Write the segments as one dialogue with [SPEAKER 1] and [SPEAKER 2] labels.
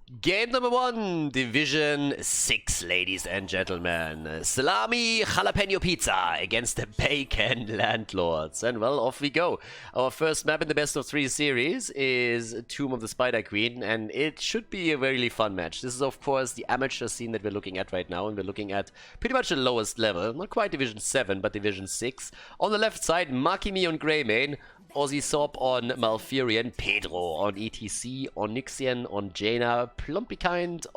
[SPEAKER 1] Game number 1, Division 6, ladies and gentlemen. Salami jalapeno pizza against the Bacon Landlords. And well, off we go. Our first map in the best of 3 series is Tomb of the Spider Queen, and it should be a really fun match. This is, of course, the amateur scene that we're looking at right now, and we're looking at pretty much the lowest level. Not quite Division 7, but Division 6. On the left side, Makimi on Greymane, Ozzy Sop on Malfurion, Pedro on ETC, Onyxian on Jaina, Plumpikind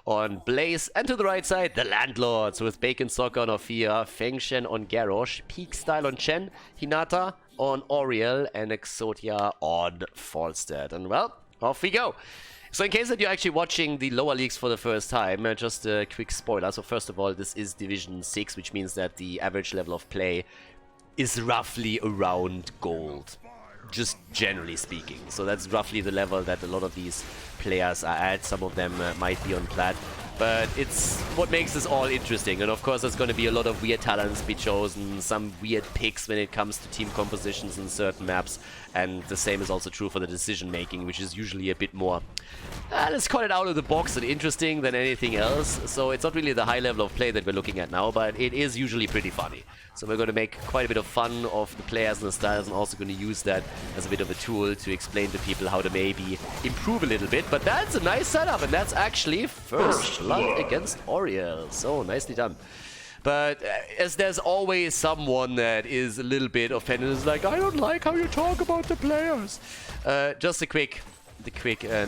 [SPEAKER 1] on Blaze, and to the right side, the Landlords with Bacon Soccer on Ophia, Fengshen on Garrosh, Peak Style on Chen, Hinata on Oriel, and Exotia on Falstad. And well, off we go. So in case that you're actually watching the lower leagues for the first time, just a quick spoiler. So first of all, this is Division 6, which means that the average level of play is roughly around gold, just generally speaking. So that's roughly the level that a lot of these players are at. Some of them might be on plat, but it's what makes this all interesting. And of course, there's going to be a lot of weird talents be chosen, some weird picks when it comes to team compositions in certain maps, and the same is also true for the decision making, which is usually a bit more, let's call it out of the box and interesting than anything else. So it's not really the high level of play that we're looking at now, but it is usually pretty funny. So we're going to make quite a bit of fun of the players and the styles, and also going to use that as a bit of a tool to explain to people how to maybe improve a little bit. But that's a nice setup, and that's actually first blood against Oriel. So nicely done. But as there's always someone that is a little bit offended, is like, I don't like how you talk about the players. Just a quick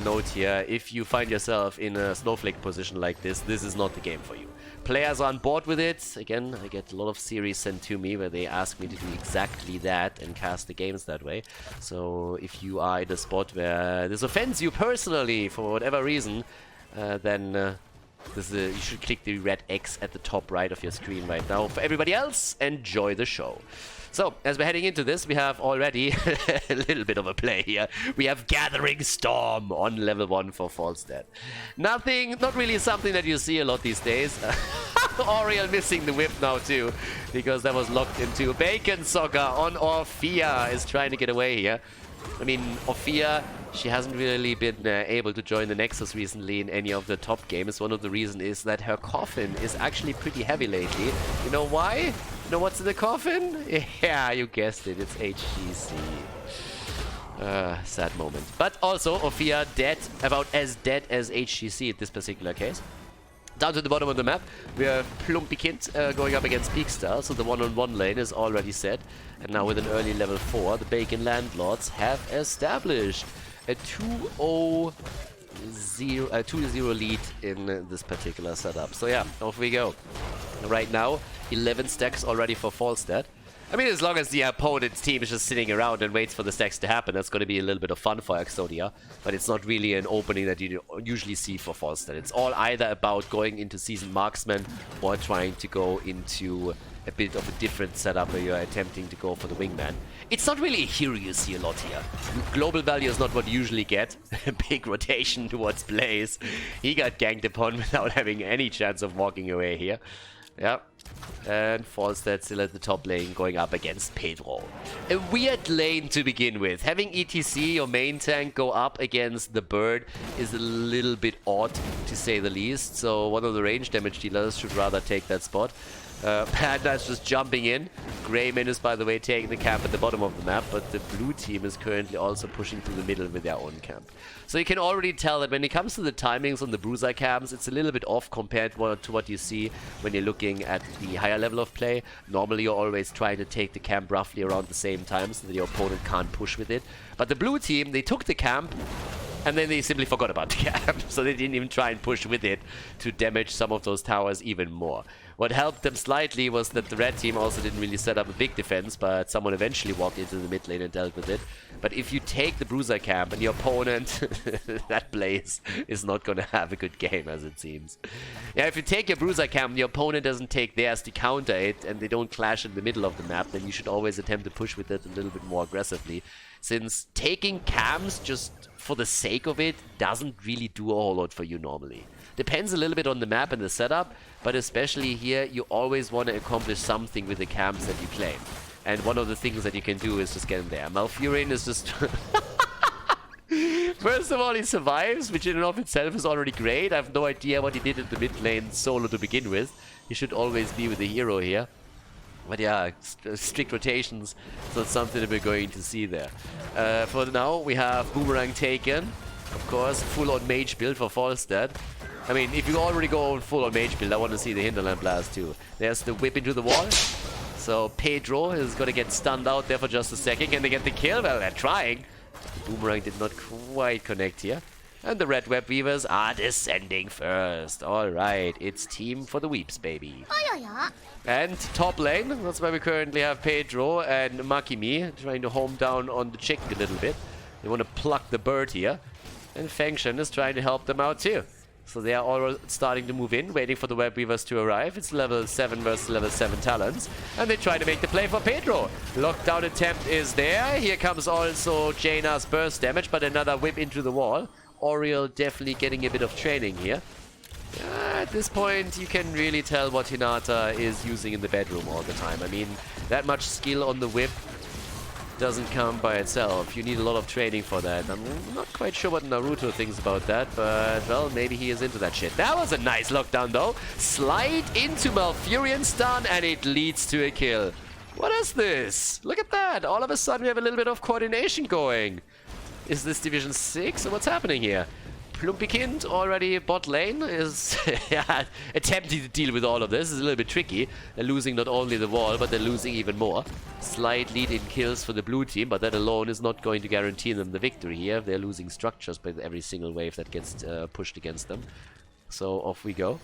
[SPEAKER 1] note here. If you find yourself in a snowflake position like this is not the game for you. Players are on board with it. Again, I get a lot of series sent to me where they ask me to do exactly that and cast the games that way. So if you are in a spot where this offends you personally for whatever reason, then you should click the red X at the top right of your screen right now. For everybody else, enjoy the show. So, as we're heading into this, we have already a little bit of a play here. We have Gathering Storm on level 1 for Falstad. Not really something that you see a lot these days. Oriel missing the whip now too, because that was locked into. Bacon Soccer on Orphea is trying to get away here. I mean, Orphea, she hasn't really been able to join the Nexus recently in any of the top games. One of the reasons is that her coffin is actually pretty heavy lately. You know why? You know what's in the coffin? Yeah, you guessed it. It's HGC. Sad moment. But also, Orphea dead, about as dead as HGC in this particular case. Down to the bottom of the map, we have Plumpikind going up against Peakstar, so the one-on-one lane is already set. And now with an early level 4, the Bacon Landlords have established a 2-0 lead in this particular setup. So yeah, off we go. Right now, 11 stacks already for Falstad. I mean, as long as the opponent's team is just sitting around and waits for the stacks to happen, that's going to be a little bit of fun for Exodia. But it's not really an opening that you usually see for Falstad. It's all either about going into Seasoned Marksman or trying to go into a bit of a different setup where you're attempting to go for the Wingman. It's not really a hero you see a lot here. Global value is not what you usually get. Big rotation towards Blaze. He got ganked upon without having any chance of walking away here. Yeah. And Falstad still at the top lane going up against Pedro. A weird lane to begin with. Having ETC, your main tank, go up against the bird is a little bit odd, to say the least. So one of the range damage dealers should rather take that spot. Panda's just jumping in. Greymane is, by the way, taking the camp at the bottom of the map, but the blue team is currently also pushing through the middle with their own camp. So you can already tell that when it comes to the timings on the bruiser camps, it's a little bit off compared to what you see when you're looking at the higher level of play. Normally you're always trying to take the camp roughly around the same time so that your opponent can't push with it. But the blue team, they took the camp and then they simply forgot about the camp, so they didn't even try and push with it to damage some of those towers even more. What helped them slightly was that the red team also didn't really set up a big defense, but someone eventually walked into the mid lane and dealt with it. But if you take the bruiser camp and your opponent, that Blaze is not going to have a good game, as it seems. Yeah, if you take your bruiser camp and your opponent doesn't take theirs to counter it, and they don't clash in the middle of the map, then you should always attempt to push with it a little bit more aggressively. Since taking camps just for the sake of it doesn't really do a whole lot for you normally. Depends a little bit on the map and the setup, but especially here, you always want to accomplish something with the camps that you claim. And one of the things that you can do is just get in there. Malfurion is just First of all, he survives, which in and of itself is already great. I have no idea what he did in the mid lane solo to begin with. He should always be with the hero here. But yeah, strict rotations, so it's something that we're going to see there. For now, we have Boomerang taken. Of course, full-on mage build for Falstad. I mean, if you already go full-on mage build, I want to see the Hinterland Blast too. There's the whip into the wall. So Pedro is going to get stunned out there for just a second. Can they get the kill? Well, they're trying. The Boomerang did not quite connect here. And the Red Web Weavers are descending first. Alright, it's team for the weeps, baby. And top lane, that's where we currently have Pedro and Makimi trying to home down on the chicken a little bit. They want to pluck the bird here. And Fengshen is trying to help them out too. So they are all starting to move in, waiting for the Web Weavers to arrive. It's level 7 versus level 7 talents. And they try to make the play for Pedro. Lockdown attempt is there. Here comes also Jaina's burst damage, but another whip into the wall. Oriel definitely getting a bit of training here. At this point, you can really tell what Hinata is using in the bedroom all the time. I mean, that much skill on the whip doesn't come by itself. You need a lot of training for that. I'm not quite sure what Naruto thinks about that, but, well, maybe he is into that shit. That was a nice lockdown, though. Slide into Malfurion stun, and it leads to a kill. What is this? Look at that. All of a sudden, we have a little bit of coordination going. Is this Division 6 or what's happening here? Plumpikind already bot lane is yeah, attempting to deal with all of this. Is a little bit tricky. They're losing not only the wall, but they're losing even more. Slight lead in kills for the blue team, but that alone is not going to guarantee them the victory here. They're losing structures by every single wave that gets pushed against them. So off we go.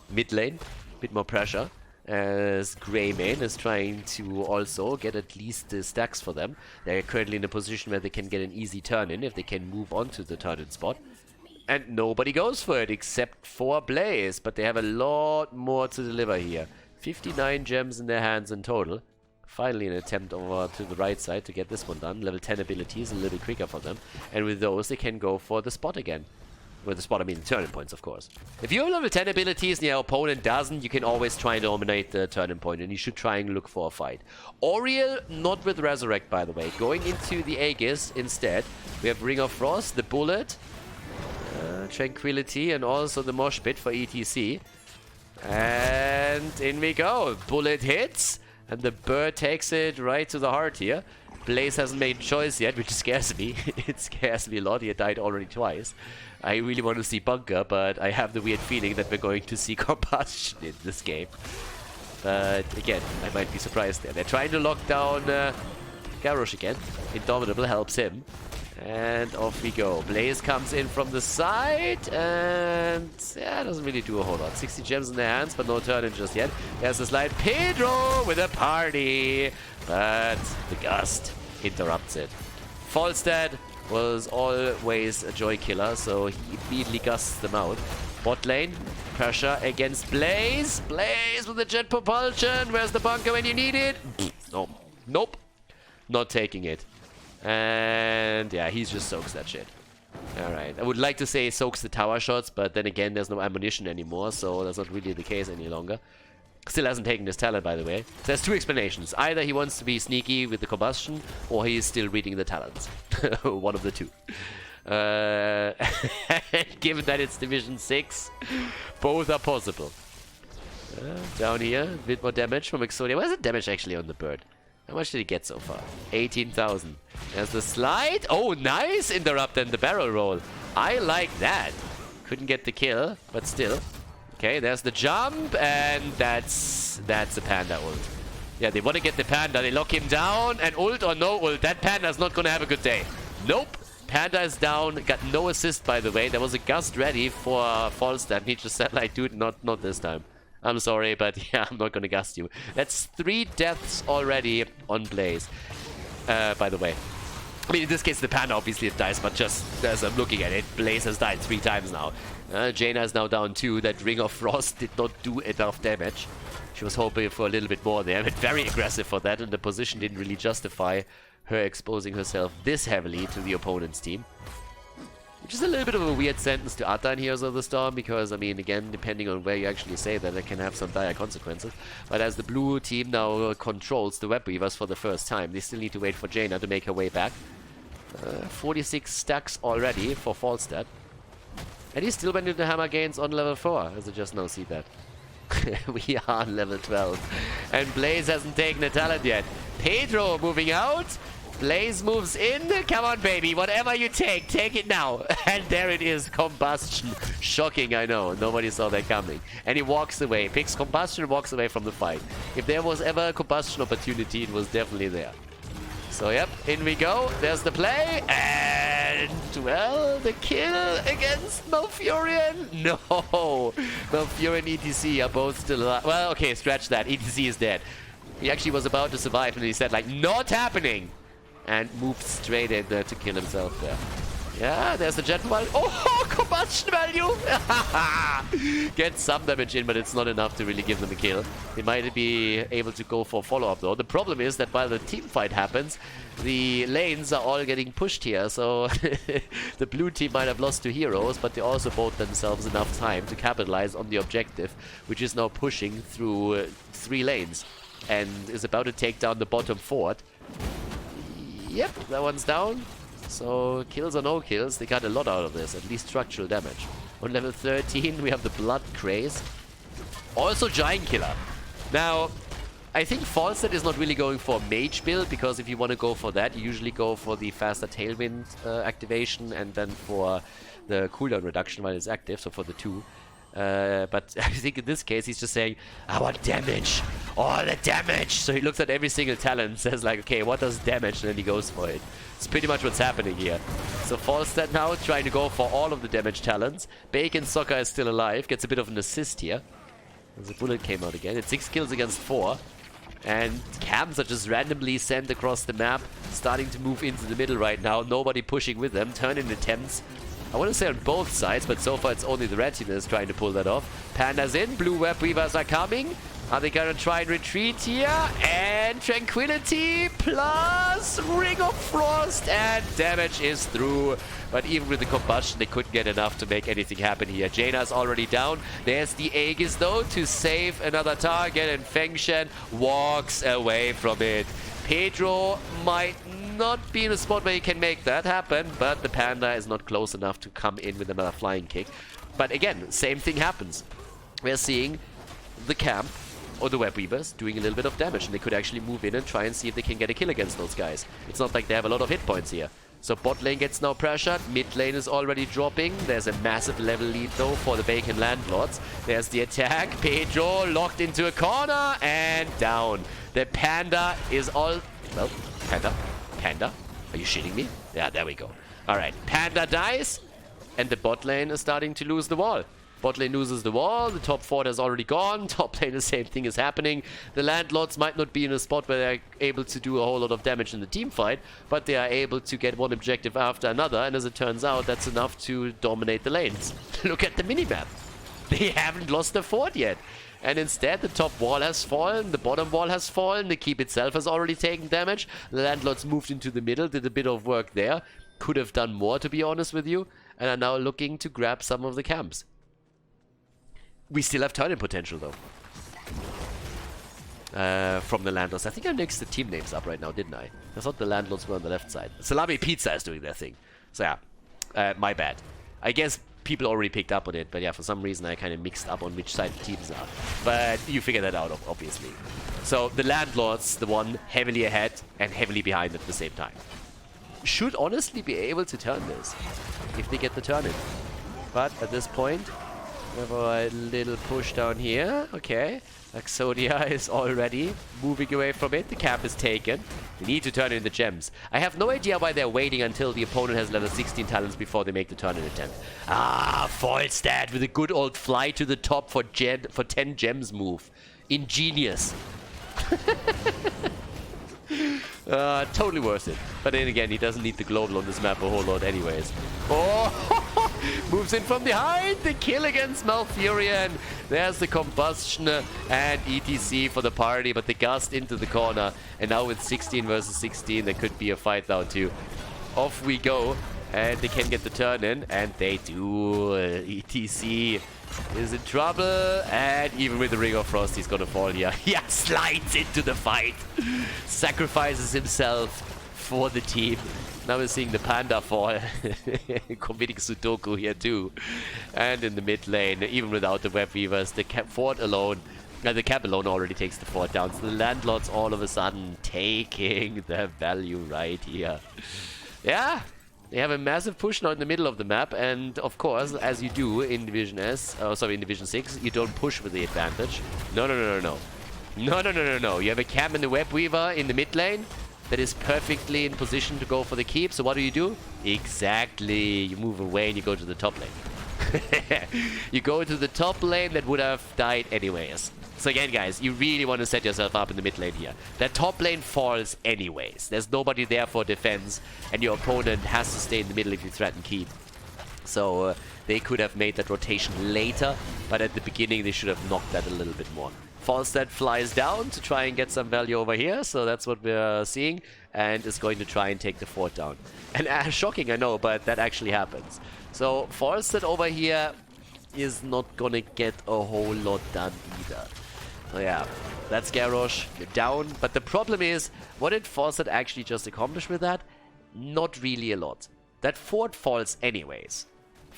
[SPEAKER 1] Mid lane, bit more pressure. As Greymane is trying to also get at least the stacks for them. They're currently in a position where they can get an easy turn in if they can move on to the turn-in spot. And nobody goes for it except for Blaze, but they have a lot more to deliver here. 59 gems in their hands in total. Finally an attempt over to the right side to get this one done. Level 10 abilities, a little bit quicker for them. And with those they can go for the spot again. With the spot, I mean the turning points, of course. If you have level 10 abilities and your opponent doesn't, you can always try and dominate the turning point, and you should try and look for a fight. Oriel, not with Resurrect, by the way. Going into the Aegis instead. We have Ring of Frost, the Bullet, Tranquility, and also the Mosh Pit for ETC. And in we go. Bullet hits, and the bird takes it right to the heart here. Blaze hasn't made a choice yet, which scares me. It scares me a lot. He had died already twice. I really want to see Bunker, but I have the weird feeling that we're going to see Combustion in this game. But again, I might be surprised there. They're trying to lock down Garrosh again. Indomitable helps him. And off we go. Blaze comes in from the side, and yeah, doesn't really do a whole lot. 60 gems in their hands, but no turn in just yet. There's the slide. Pedro with a party, but the gust interrupts it. Falstad was always a joy killer, so he immediately gusts them out. Bot lane, pressure against Blaze. Blaze with the jet propulsion. Where's the bunker when you need it? Nope. Nope. Not taking it. And yeah, he just soaks that shit. Alright, I would like to say he soaks the tower shots, but then again, there's no ammunition anymore, so that's not really the case any longer. Still hasn't taken this talent, by the way. So there's two explanations. Either he wants to be sneaky with the combustion, or he is still reading the talents. One of the two. Given that it's Division 6, both are possible. Down here, a bit more damage from Exodia. Where's the damage actually on the bird? How much did he get so far? 18,000. There's the slide. Oh, nice interrupt and the barrel roll. I like that. Couldn't get the kill, but still. Okay, there's the jump, and that's a panda ult. Yeah, they want to get the panda. They lock him down, and ult or no ult, that panda's not going to have a good day. Nope. Panda is down. Got no assist, by the way. There was a gust ready for Falstad. He just said, like, dude, not this time. I'm sorry, but yeah, I'm not going to gust you. That's 3 deaths already on Blaze, by the way. I mean, in this case, the Panda obviously dies, but just as I'm looking at it, Blaze has died 3 times now. Jaina is now down 2. That Ring of Frost did not do enough damage. She was hoping for a little bit more there, but very aggressive for that, and the position didn't really justify her exposing herself this heavily to the opponent's team. Which is a little bit of a weird sentence to utter in Heroes of the Storm, because, I mean, again, depending on where you actually say that, it can have some dire consequences. But as the blue team now controls the Web Weavers for the first time, they still need to wait for Jaina to make her way back. 46 stacks already for Falstad. And he still went into hammer gains on level 4. As I just now see that. We are on level 12. And Blaze hasn't taken a talent yet. Pedro moving out. Blaze moves in. Come on, baby. Whatever you take it now. And there it is. Combustion. Shocking, I know. Nobody saw that coming. And he walks away. Picks Combustion and walks away from the fight. If there was ever a Combustion opportunity, it was definitely there. So, yep. In we go. There's the play. And, well, the kill against Malfurion. No. Malfurion and ETC are both still alive. Well, okay. Scratch that. ETC is dead. He actually was about to survive and he said, like, not happening. And moved straight in there to kill himself there. Yeah, there's the jet value. Oh, combustion value! Get some damage in, but it's not enough to really give them a kill. They might be able to go for follow-up though. The problem is that while the team fight happens, the lanes are all getting pushed here. So the blue team might have lost 2 heroes, but they also bought themselves enough time to capitalize on the objective, which is now pushing through 3 lanes and is about to take down the bottom fort. Yep, that one's down. So, kills or no kills, they got a lot out of this, at least structural damage. On level 13, we have the Blood Craze. Also Giant Killer. Now, I think Falstad is not really going for a Mage build, because if you want to go for that, you usually go for the faster Tailwind activation and then for the cooldown reduction while it's active, so for the 2. But I think in this case he's just saying, I want damage, all the damage. So he looks at every single talent and says like, okay, what does damage? And then he goes for it. It's pretty much what's happening here. So Falstad now trying to go for all of the damage talents. Bacon Soccer is still alive, gets a bit of an assist here. As a bullet came out again. It's 6 kills against 4. And camps are just randomly sent across the map, starting to move into the middle right now. Nobody pushing with them. Turn-in attempts. I want to say on both sides, but so far it's only the red team that is trying to pull that off. Panda's in, blue web weavers are coming. Are they gonna try and retreat here? And Tranquility plus Ring of Frost, and damage is through. But even with the combustion, they couldn't get enough to make anything happen here. Jaina's already down. There's the Aegis though to save another target, and Fengshen walks away from it. Pedro might not be in a spot where he can make that happen, but the Panda is not close enough to come in with another flying kick. But again, same thing happens. We're seeing the camp or the web weavers doing a little bit of damage, and they could actually move in and try and see if they can get a kill against those guys. It's not like they have a lot of hit points here. So bot lane gets now pressured, mid lane is already dropping. There's a massive level lead though for the Bacon Landlords. There's the attack, Pedro locked into a corner and down. The Panda is all... well, Panda? Are you shitting me? Yeah, there we go. Alright, Panda dies, and the bot lane is starting to lose the wall. Bot lane loses the wall, the top 4 has already gone, top lane the same thing is happening. The Landlords might not be in a spot where they're able to do a whole lot of damage in the team fight, but they are able to get one objective after another, and as it turns out, that's enough to dominate the lanes. Look at the minimap. They haven't lost the fort yet. And instead, the top wall has fallen, the bottom wall has fallen, the keep itself has already taken damage. The Landlords moved into the middle, did a bit of work there. Could have done more, to be honest with you. And are now looking to grab some of the camps. We still have turn-in potential, though. From the Landlords. I think I mixed the team names up right now, didn't I? I thought the Landlords were on the left side. Salami Pizza is doing their thing. So yeah, my bad. I guess people already picked up on it, but yeah, for some reason I kind of mixed up on which side the teams are. But you figure that out, obviously. So the Landlords, the one heavily ahead and heavily behind at the same time. Should honestly be able to turn this, if they get the turn in. But at this point, we have a little push down here. Okay, Exodia is already moving away from it. The camp is taken. They need to turn in the gems. I have no idea why they're waiting until the opponent has level 16 talents before they make the turn-in attempt. Ah, Falstad with a good old fly to the top for 10 gems move. Ingenious. Totally worth it. But then again, he doesn't need the global on this map a whole lot anyways. Oh! Moves in from behind. The kill against Malfurion. There's the combustion and ETC for the party, but the gust into the corner. And now with 16 versus 16, there could be a fight now too. Off we go. And they can get the turn in, and they do. ETC is in trouble, and even with the Ring of Frost, he's gonna fall here. Yeah, slides into the fight. Sacrifices himself for the team. Now we're seeing the Panda fall. Committing Sudoku here too. And in the mid lane, even without the Web Weavers, the fort alone, the cap alone already takes the fort down. So the Landlords all of a sudden taking the value right here. Yeah, they have a massive push now in the middle of the map. And of course, as you do in Division in Division 6, you don't push with the advantage. No. No. You have a camp and the Web Weaver in the mid lane that is perfectly in position to go for the keep. So what do? Exactly. You move away and you go to the top lane. You go to the top lane that would have died anyways. So again, guys, you really want to set yourself up in the mid lane here. That top lane falls anyways. There's nobody there for defense, and your opponent has to stay in the middle if you threaten keep. So they could have made that rotation later, but at the beginning they should have knocked that a little bit more. Falstad flies down to try and get some value over here, so that's what we're seeing, and is going to try and take the fort down. And shocking, I know, but that actually happens. So Falstad over here is not gonna get a whole lot done either. So yeah, that's Garrosh, you're down. But the problem is, what did Falstad actually just accomplish with that? Not really a lot. That fort falls anyways.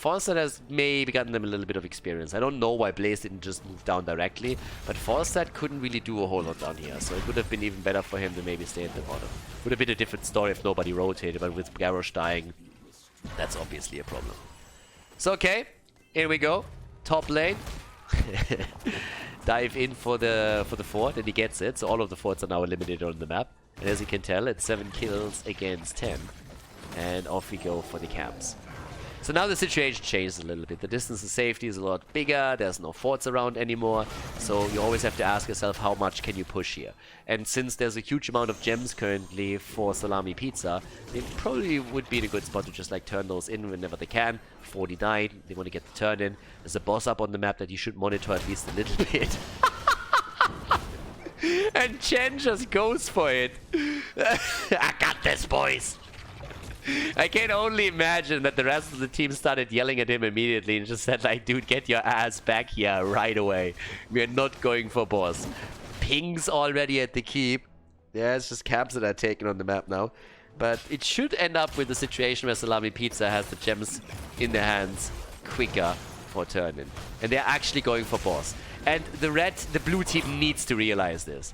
[SPEAKER 1] Falstad has maybe gotten them a little bit of experience. I don't know why Blaze didn't just move down directly, but Falstad couldn't really do a whole lot down here, so it would have been even better for him to maybe stay at the bottom. Would have been a different story if nobody rotated, but with Garrosh dying, that's obviously a problem. So okay, here we go. Top lane. Dive in for the fort, and he gets it. So all of the forts are now eliminated on the map. And as you can tell, it's 7 kills against 10. And off we go for the camps. So now the situation changes a little bit. The distance of safety is a lot bigger. There's no forts around anymore. So you always have to ask yourself, how much can you push here? And since there's a huge amount of gems currently for Salami Pizza, they probably would be in a good spot to just like turn those in whenever they can. 49, they want to get the turn in. There's a boss up on the map that you should monitor at least a little bit. And Chen just goes for it. I got this, boys. I can only imagine that the rest of the team started yelling at him immediately and just said like, dude, get your ass back here right away. We are not going for boss. Pings already at the keep. Yeah, it's just camps that are taken on the map now. But it should end up with a situation where Salami Pizza has the gems in their hands quicker for turn-in. And they're actually going for boss. And the blue team needs to realize this.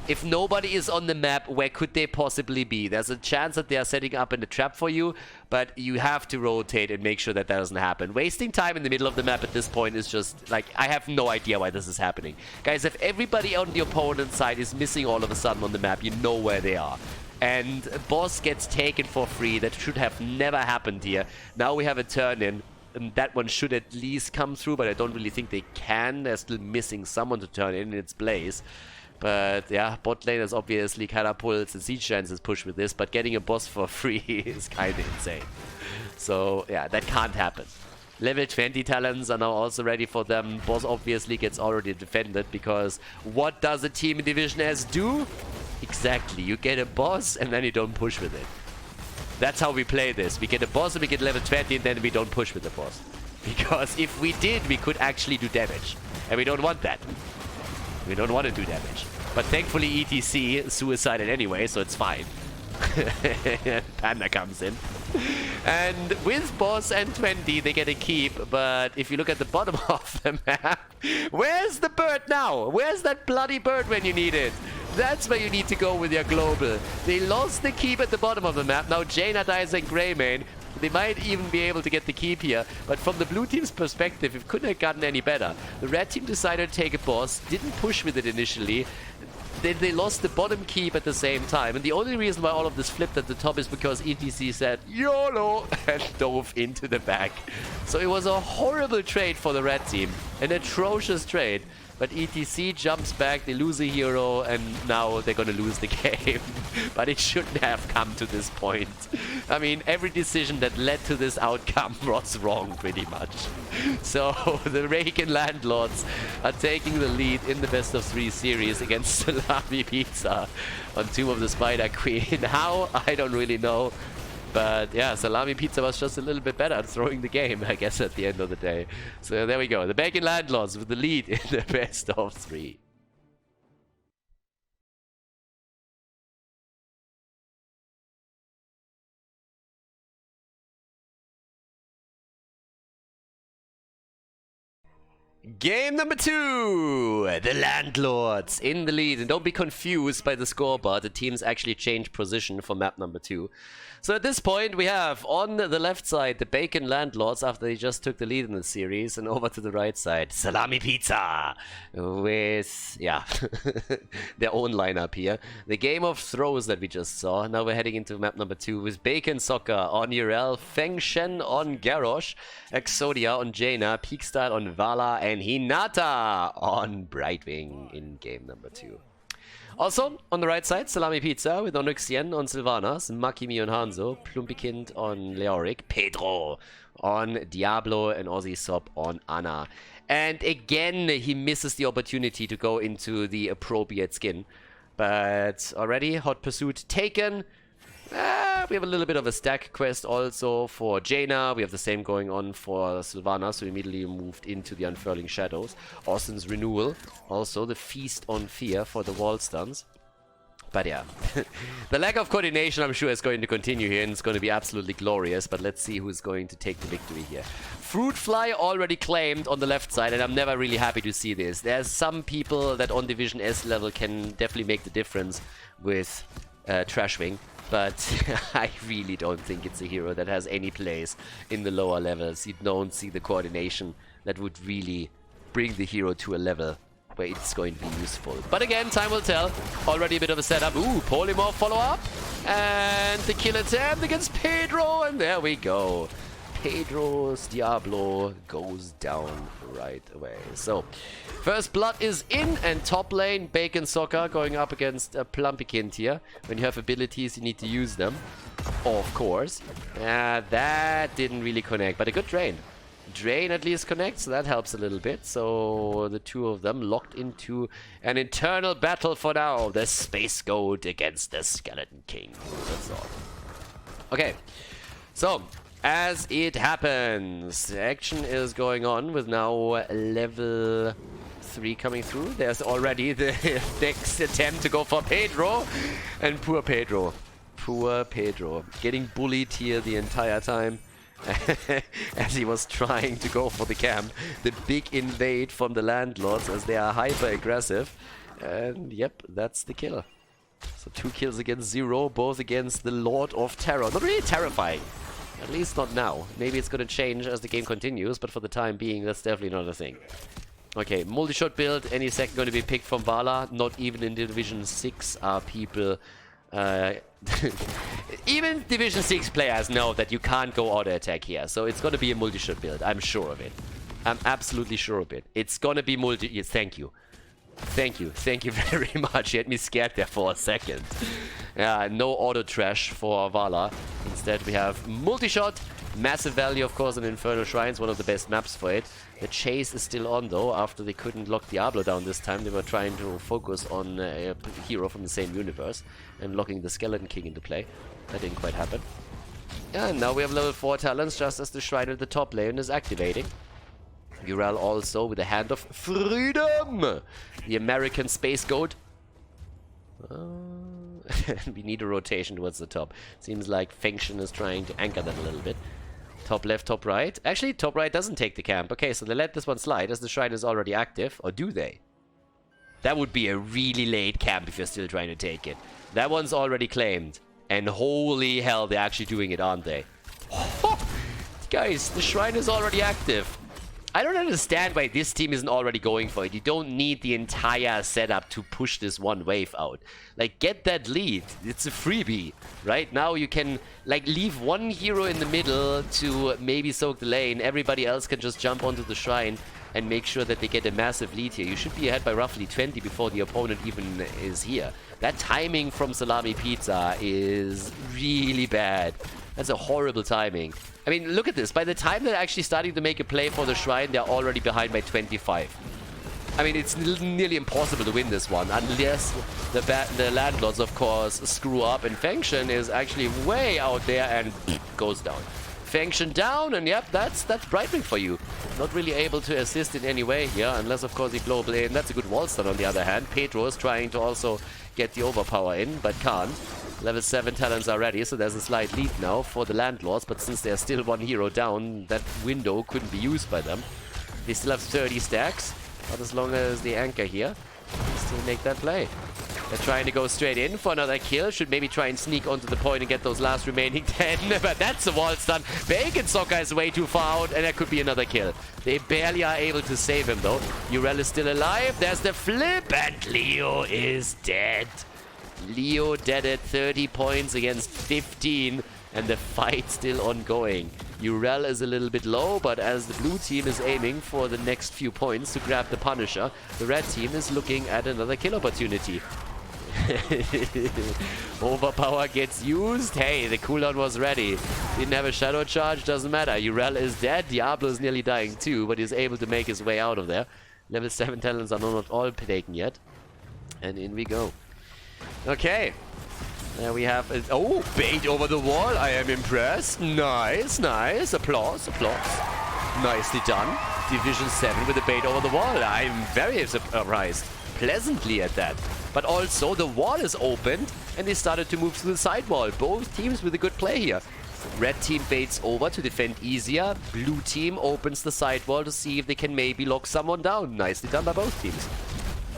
[SPEAKER 1] If nobody is on the map, where could they possibly be? There's a chance that they are setting up in a trap for you, but you have to rotate and make sure that that doesn't happen. Wasting time in the middle of the map at this point is just, like, I have no idea why this is happening. Guys, if everybody on the opponent's side is missing all of a sudden on the map, you know where they are. And boss gets taken for free. That should have never happened here. Now we have a turn-in. And that one should at least come through, but I don't really think they can. They're still missing someone to turn in, and it's Blaze. But yeah, bot lane is obviously catapults and siege chances push with this, but getting a boss for free is kind of insane. So yeah, that can't happen. Level 20 talents are now also ready for them. Boss obviously gets already defended, because what does a team in Division S do? Exactly, you get a boss and then you don't push with it. That's how we play this. We get a boss and we get level 20 and then we don't push with the boss. Because if we did, we could actually do damage. And we don't want that. We don't want to do damage. But thankfully ETC suicided anyway, so it's fine. Panda comes in. And with boss and 20, they get a keep. But if you look at the bottom of the map, where's the bird now? Where's that bloody bird when you need it? That's where you need to go with your global. They lost the keep at the bottom of the map. Now Jaina dies and Greymane. They might even be able to get the keep here. But from the blue team's perspective, it couldn't have gotten any better. The red team decided to take a boss, didn't push with it initially. Then they lost the bottom keep at the same time. And the only reason why all of this flipped at the top is because ETC said YOLO and dove into the back. So it was a horrible trade for the red team. An atrocious trade. But ETC jumps back, they lose a hero, and now they're gonna lose the game. But it shouldn't have come to this point. I mean, every decision that led to this outcome was wrong, pretty much. So, the Reagan Landlords are taking the lead in the best of 3 series against Salami Pizza on Tomb of the Spider Queen. How? I don't really know. But yeah, Salami Pizza was just a little bit better at throwing the game, I guess, at the end of the day. So there we go. The Bacon Landlords with the lead in the best of 3. Game number 2, the Landlords in the lead, and don't be confused by the scoreboard, the teams actually changed position for map number 2. So at this point we have on the left side the Bacon Landlords after they just took the lead in the series, and over to the right side Salami Pizza with, yeah, their own lineup here. The Game of Throws that we just saw. Now we're heading into map number 2 with Bacon Soccer on Urel, Feng Shen on Garrosh, Exodia on Jaina, Peakstyle on Vala, and Hinata on Brightwing in game number 2. Also, on the right side, Salami Pizza with Onyxien on Sylvanas, Makimi on Hanzo, Plumpikind on Leoric, Pedro on Diablo, and Ozzy Sop on Ana. And again, he misses the opportunity to go into the appropriate skin. But already, Hot Pursuit taken. We have a little bit of a stack quest also for Jaina. We have the same going on for Sylvana, so immediately moved into the Unfurling Shadows. Austin's Renewal. Also the Feast on Fear for the wall stuns. But yeah, the lack of coordination I'm sure is going to continue here, and it's going to be absolutely glorious. But let's see who's going to take the victory here. Fruit Fly already claimed on the left side, and I'm never really happy to see this. There's some people that on Division S level can definitely make the difference with Trashwing. But I really don't think it's a hero that has any place in the lower levels. You don't see the coordination that would really bring the hero to a level where it's going to be useful. But again, time will tell. Already a bit of a setup. Ooh, Polymorph follow-up. And the kill attempt against Pedro. And there we go. Pedro's Diablo goes down right away. So, first blood is in, and top lane, Bacon Soccer going up against Plumpikind here. When you have abilities, you need to use them. Of course. That didn't really connect, but a good drain. Drain at least connects, so that helps a little bit. So, the two of them locked into an internal battle for now. The Space Goat against the Skeleton King. That's all. Okay, so as it happens, action is going on with now level 3 coming through. There's already the next attempt to go for Pedro. And poor Pedro. Poor Pedro. Getting bullied here the entire time. As he was trying to go for the camp. The big invade from the Landlords as they are hyper aggressive. And yep, that's the kill. So 2 kills against 0, both against the Lord of Terror. Not really terrifying. At least not now. Maybe it's going to change as the game continues, but for the time being, that's definitely not a thing. Okay, multi-shot build, any second going to be picked from Vala. Not even in Division 6 are people... even Division 6 players know that you can't go auto-attack here. So it's going to be a multi-shot build, I'm sure of it. I'm absolutely sure of it. It's going to be multi... Yes, thank you. Thank you very much. You had me scared there for a second. Yeah, no auto trash for Vala. Instead we have multi-shot. Massive value, of course, in Infernal Shrines, one of the best maps for it. The chase is still on, though. After they couldn't lock Diablo down this time, they were trying to focus on a hero from the same universe and locking the Skeleton King into play. That didn't quite happen. And now we have level 4 talents, just as the Shrine at the top lane is activating. Urel also with a Hand of Freedom! The American Space Goat. We need a rotation towards the top. Seems like Feng Shen is trying to anchor that a little bit. Top left, top right. Actually, top right doesn't take the camp. Okay, so they let this one slide as the Shrine is already active. Or do they? That would be a really late camp if you're still trying to take it. That one's already claimed. And holy hell, they're actually doing it, aren't they? Guys, the Shrine is already active. I don't understand why this team isn't already going for it. You don't need the entire setup to push this one wave out. Like, get that lead. It's a freebie. Right now you can, like, leave one hero in the middle to maybe soak the lane. Everybody else can just jump onto the Shrine and make sure that they get a massive lead here. You should be ahead by roughly 20 before the opponent even is here. That timing from Salami Pizza is really bad. That's a horrible timing. I mean, look at this. By the time they're actually starting to make a play for the Shrine, they're already behind by 25. I mean, it's nearly impossible to win this one, unless the Landlords, of course, screw up. And Feng Shen is actually way out there and goes down. Feng Shen down, and yep, that's Brightwing for you. Not really able to assist in any way here, unless, of course, he global in. That's a good wall stun on the other hand. Pedro is trying to also get the overpower in, but can't. Level 7 talents are ready, so there's a slight lead now for the Landlords, but since there's still one hero down, that window couldn't be used by them. They still have 30 stacks. But as long as the anchor here, they still make that play. They're trying to go straight in for another kill. Should maybe try and sneak onto the point and get those last remaining 10. But that's a wall stun. Bacon Soccer is way too far out, and that could be another kill. They barely are able to save him, though. Urel is still alive. There's the flip, and Leo is dead. Leo dead at 30 points against 15, and the fight still ongoing. Urel is a little bit low, but as the blue team is aiming for the next few points to grab the Punisher, the red team is looking at another kill opportunity. Overpower gets used. Hey, the cooldown was ready. Didn't have a shadow charge, doesn't matter. Urel is dead. Diablo is nearly dying too, but he's able to make his way out of there. Level 7 talents are not all taken yet. And in we go. Okay. There we have a, oh, bait over the wall. I am impressed. Nice, nice. Applause, applause. Nicely done. Division 7 with a bait over the wall. I'm very surprised. Pleasantly at that. But also, the wall is opened, and they started to move to the side wall. Both teams with a good play here. Red team baits over to defend easier. Blue team opens the side wall to see if they can maybe lock someone down. Nicely done by both teams.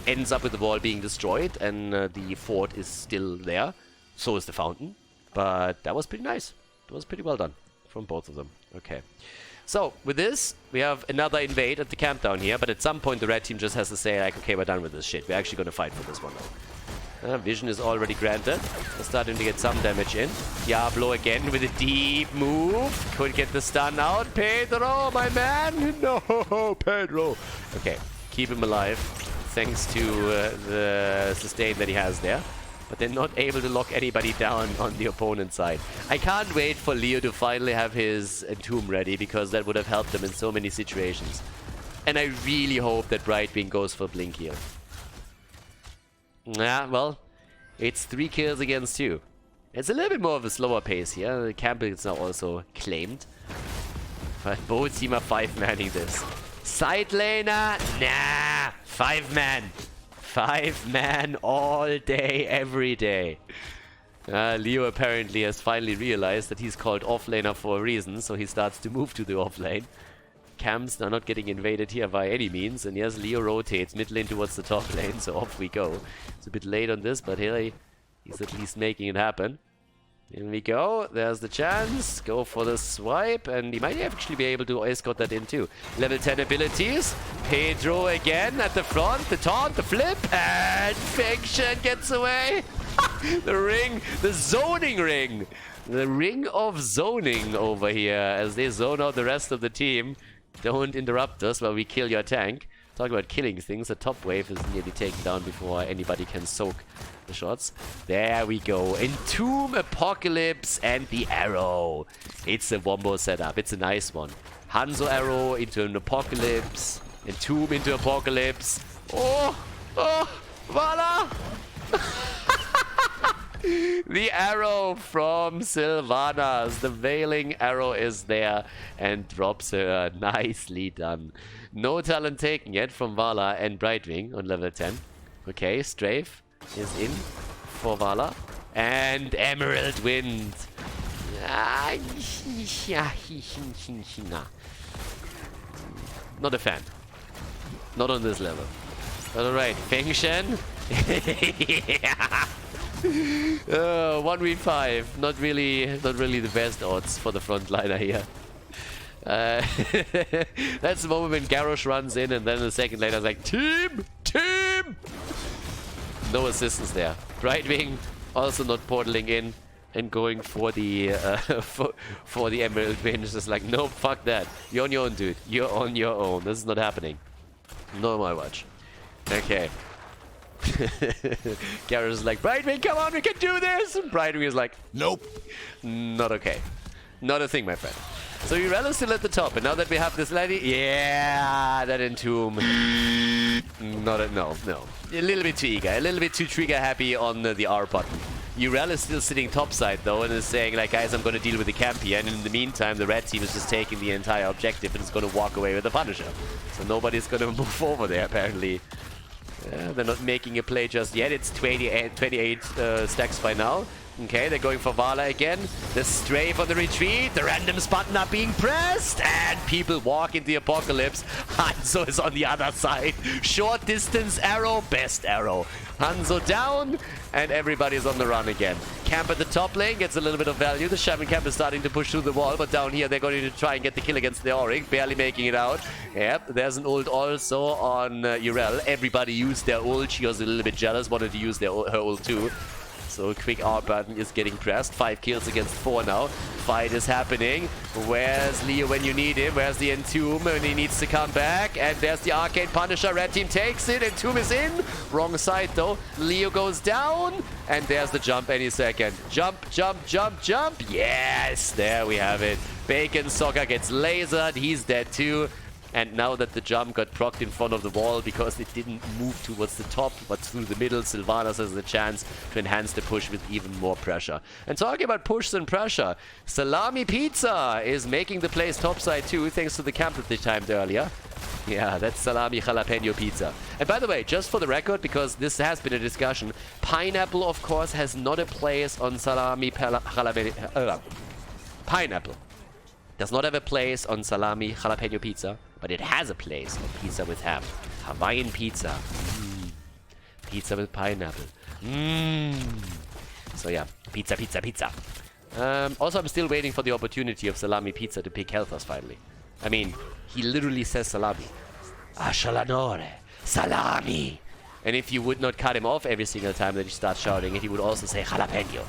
[SPEAKER 1] Ends up with the wall being destroyed, and the fort is still there. So is the fountain. But that was pretty nice. It was pretty well done from both of them. Okay. So, with this, we have another invade at the camp down here, but at some point the red team just has to say, like, okay, we're done with this shit. We're actually going to fight for this one now. Vision is already granted. We're starting to get some damage in. Diablo again with a deep move. Could get the stun out. Pedro, my man! No, Pedro! Okay, keep him alive, thanks to the sustain that he has there. But they're not able to lock anybody down on the opponent's side. I can't wait for Leo to finally have his Entomb ready, because that would have helped him in so many situations. And I really hope that Brightwing goes for Blink here. Yeah, well, it's 3 kills against 2. It's a little bit more of a slower pace here. Campbell is now also claimed. But both team are 5-manning this. Side laner? Nah! 5-man! 5-man all day, every day. Leo apparently has finally realized that he's called offlaner for a reason, so he starts to move to the offlane. Camps are not getting invaded here by any means, and yes, Leo rotates mid lane towards the top lane, so off we go. It's a bit late on this, but here he's at least making it happen. Here we go, there's the chance, go for the swipe, and he might actually be able to escort that in too. Level 10 abilities, Pedro again at the front, the taunt, the flip, and Fiction gets away! The ring, the zoning ring! The ring of zoning over here, as they zone out the rest of the team. Don't interrupt us while we kill your tank. Talk about killing things, the top wave is nearly taken down before anybody can soak the shots. There we go. Entomb, Apocalypse, and the arrow. It's a wombo setup. It's a nice one. Hanzo arrow into an Apocalypse. Entomb into Apocalypse. Oh! Oh! Voila! The arrow from Sylvanas. The Veiling arrow is there and drops her. Nicely done. No talent taken yet from Vala and Brightwing on level 10. Okay, Strafe is in for Vala. And Emerald Wind. Not a fan. Not on this level. Alright, Feng Shen. 1v5. Not really the best odds for the frontliner here. That's the moment when Garrosh runs in, and then the second later is like, Team! Team! No assistance there. Brightwing also not portaling in and going for the for the Emerald Wind. It's just like, no, fuck that. You're on your own, dude. You're on your own. This is not happening. No, my watch. Okay. Garrosh is like, Brightwing, come on, we can do this! And Brightwing is like, nope. Not okay. Not a thing, my friend. So Urel is still at the top, and now that we have this lady, yeah, that Entomb. No. A little bit too eager, a little bit too trigger happy on the R button. Urel is still sitting topside though, and is saying like, guys, I'm going to deal with the camp here, and in the meantime, the red team is just taking the entire objective and is going to walk away with the Punisher. So nobody's going to move over there, apparently. They're not making a play just yet. It's 28 stacks by now. Okay, they're going for Vala again. The strafe on the retreat. The randoms button are being pressed. And people walk into the apocalypse. Hanzo is on the other side. Short distance arrow. Best arrow. Hanzo down. And everybody's on the run again. Camp at the top lane gets a little bit of value. The Shaman camp is starting to push through the wall. But down here, they're going to try and get the kill against the Auric. Barely making it out. Yep, there's an ult also on Urel. Everybody used their ult. She was a little bit jealous. Wanted to use her ult too. So a quick R button is getting pressed. 5 kills against 4 now. Fight is happening. Where's Leo when you need him? Where's the Entomb when he needs to come back? And there's the Arcane Punisher. Red team takes it. Entomb is in. Wrong side though. Leo goes down. And there's the jump any second. Jump, jump, jump, jump. Yes, there we have it. Bacon Soccer gets lasered. He's dead too. And now that the jump got procced in front of the wall because it didn't move towards the top but through the middle, Sylvanas has the chance to enhance the push with even more pressure. And talking about push and pressure, Salami Pizza is making the plays topside too, thanks to the camp that they timed earlier. Yeah, that's Salami Jalapeno Pizza. And by the way, just for the record, because this has been a discussion, pineapple, of course, has not a place on Salami Jalapeno... pineapple does not have a place on Salami Jalapeno Pizza, but it has a place on pizza with ham. Hawaiian pizza. Pizza with pineapple. So yeah, pizza, pizza, pizza. Also, I'm still waiting for the opportunity of Salami Pizza to pick Healthos finally. I mean, he literally says Salami. Ascialanore. Salami. And if you would not cut him off every single time that he starts shouting it, he would also say Jalapeno.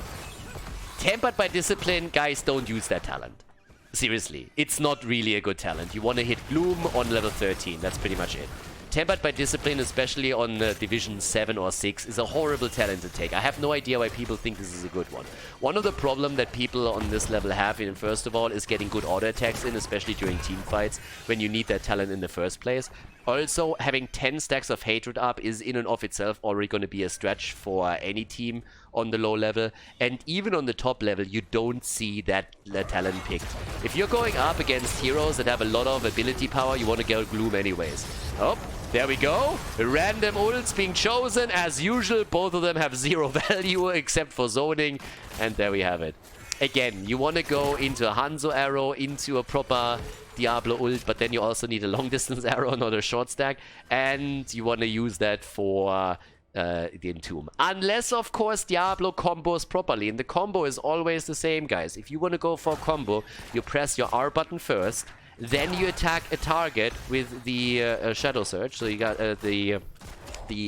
[SPEAKER 1] Tempered by discipline, guys, don't use that talent. Seriously, it's not really a good talent. You want to hit Gloom on level 13. That's pretty much it. Tempered by Discipline, especially on Division 7 or 6, is a horrible talent to take. I have no idea why people think this is a good one. One of the problems that people on this level have, first of all, is getting good auto attacks in, especially during team fights, when you need that talent in the first place. Also, having 10 stacks of Hatred up is in and of itself already going to be a stretch for any team on the low level. And even on the top level, you don't see that talent picked. If you're going up against heroes that have a lot of ability power, you want to go Gloom anyways. Oh, there we go. Random ults being chosen. As usual, both of them have 0 value except for zoning. And there we have it. Again, you want to go into a Hanzo arrow, into a proper Diablo ult, but then you also need a long distance arrow, not a short stack, and you want to use that for the Entomb. Unless, of course, Diablo combos properly, and the combo is always the same, guys. If you want to go for a combo, you press your R button first, then you attack a target with the Shadow Surge, so you got the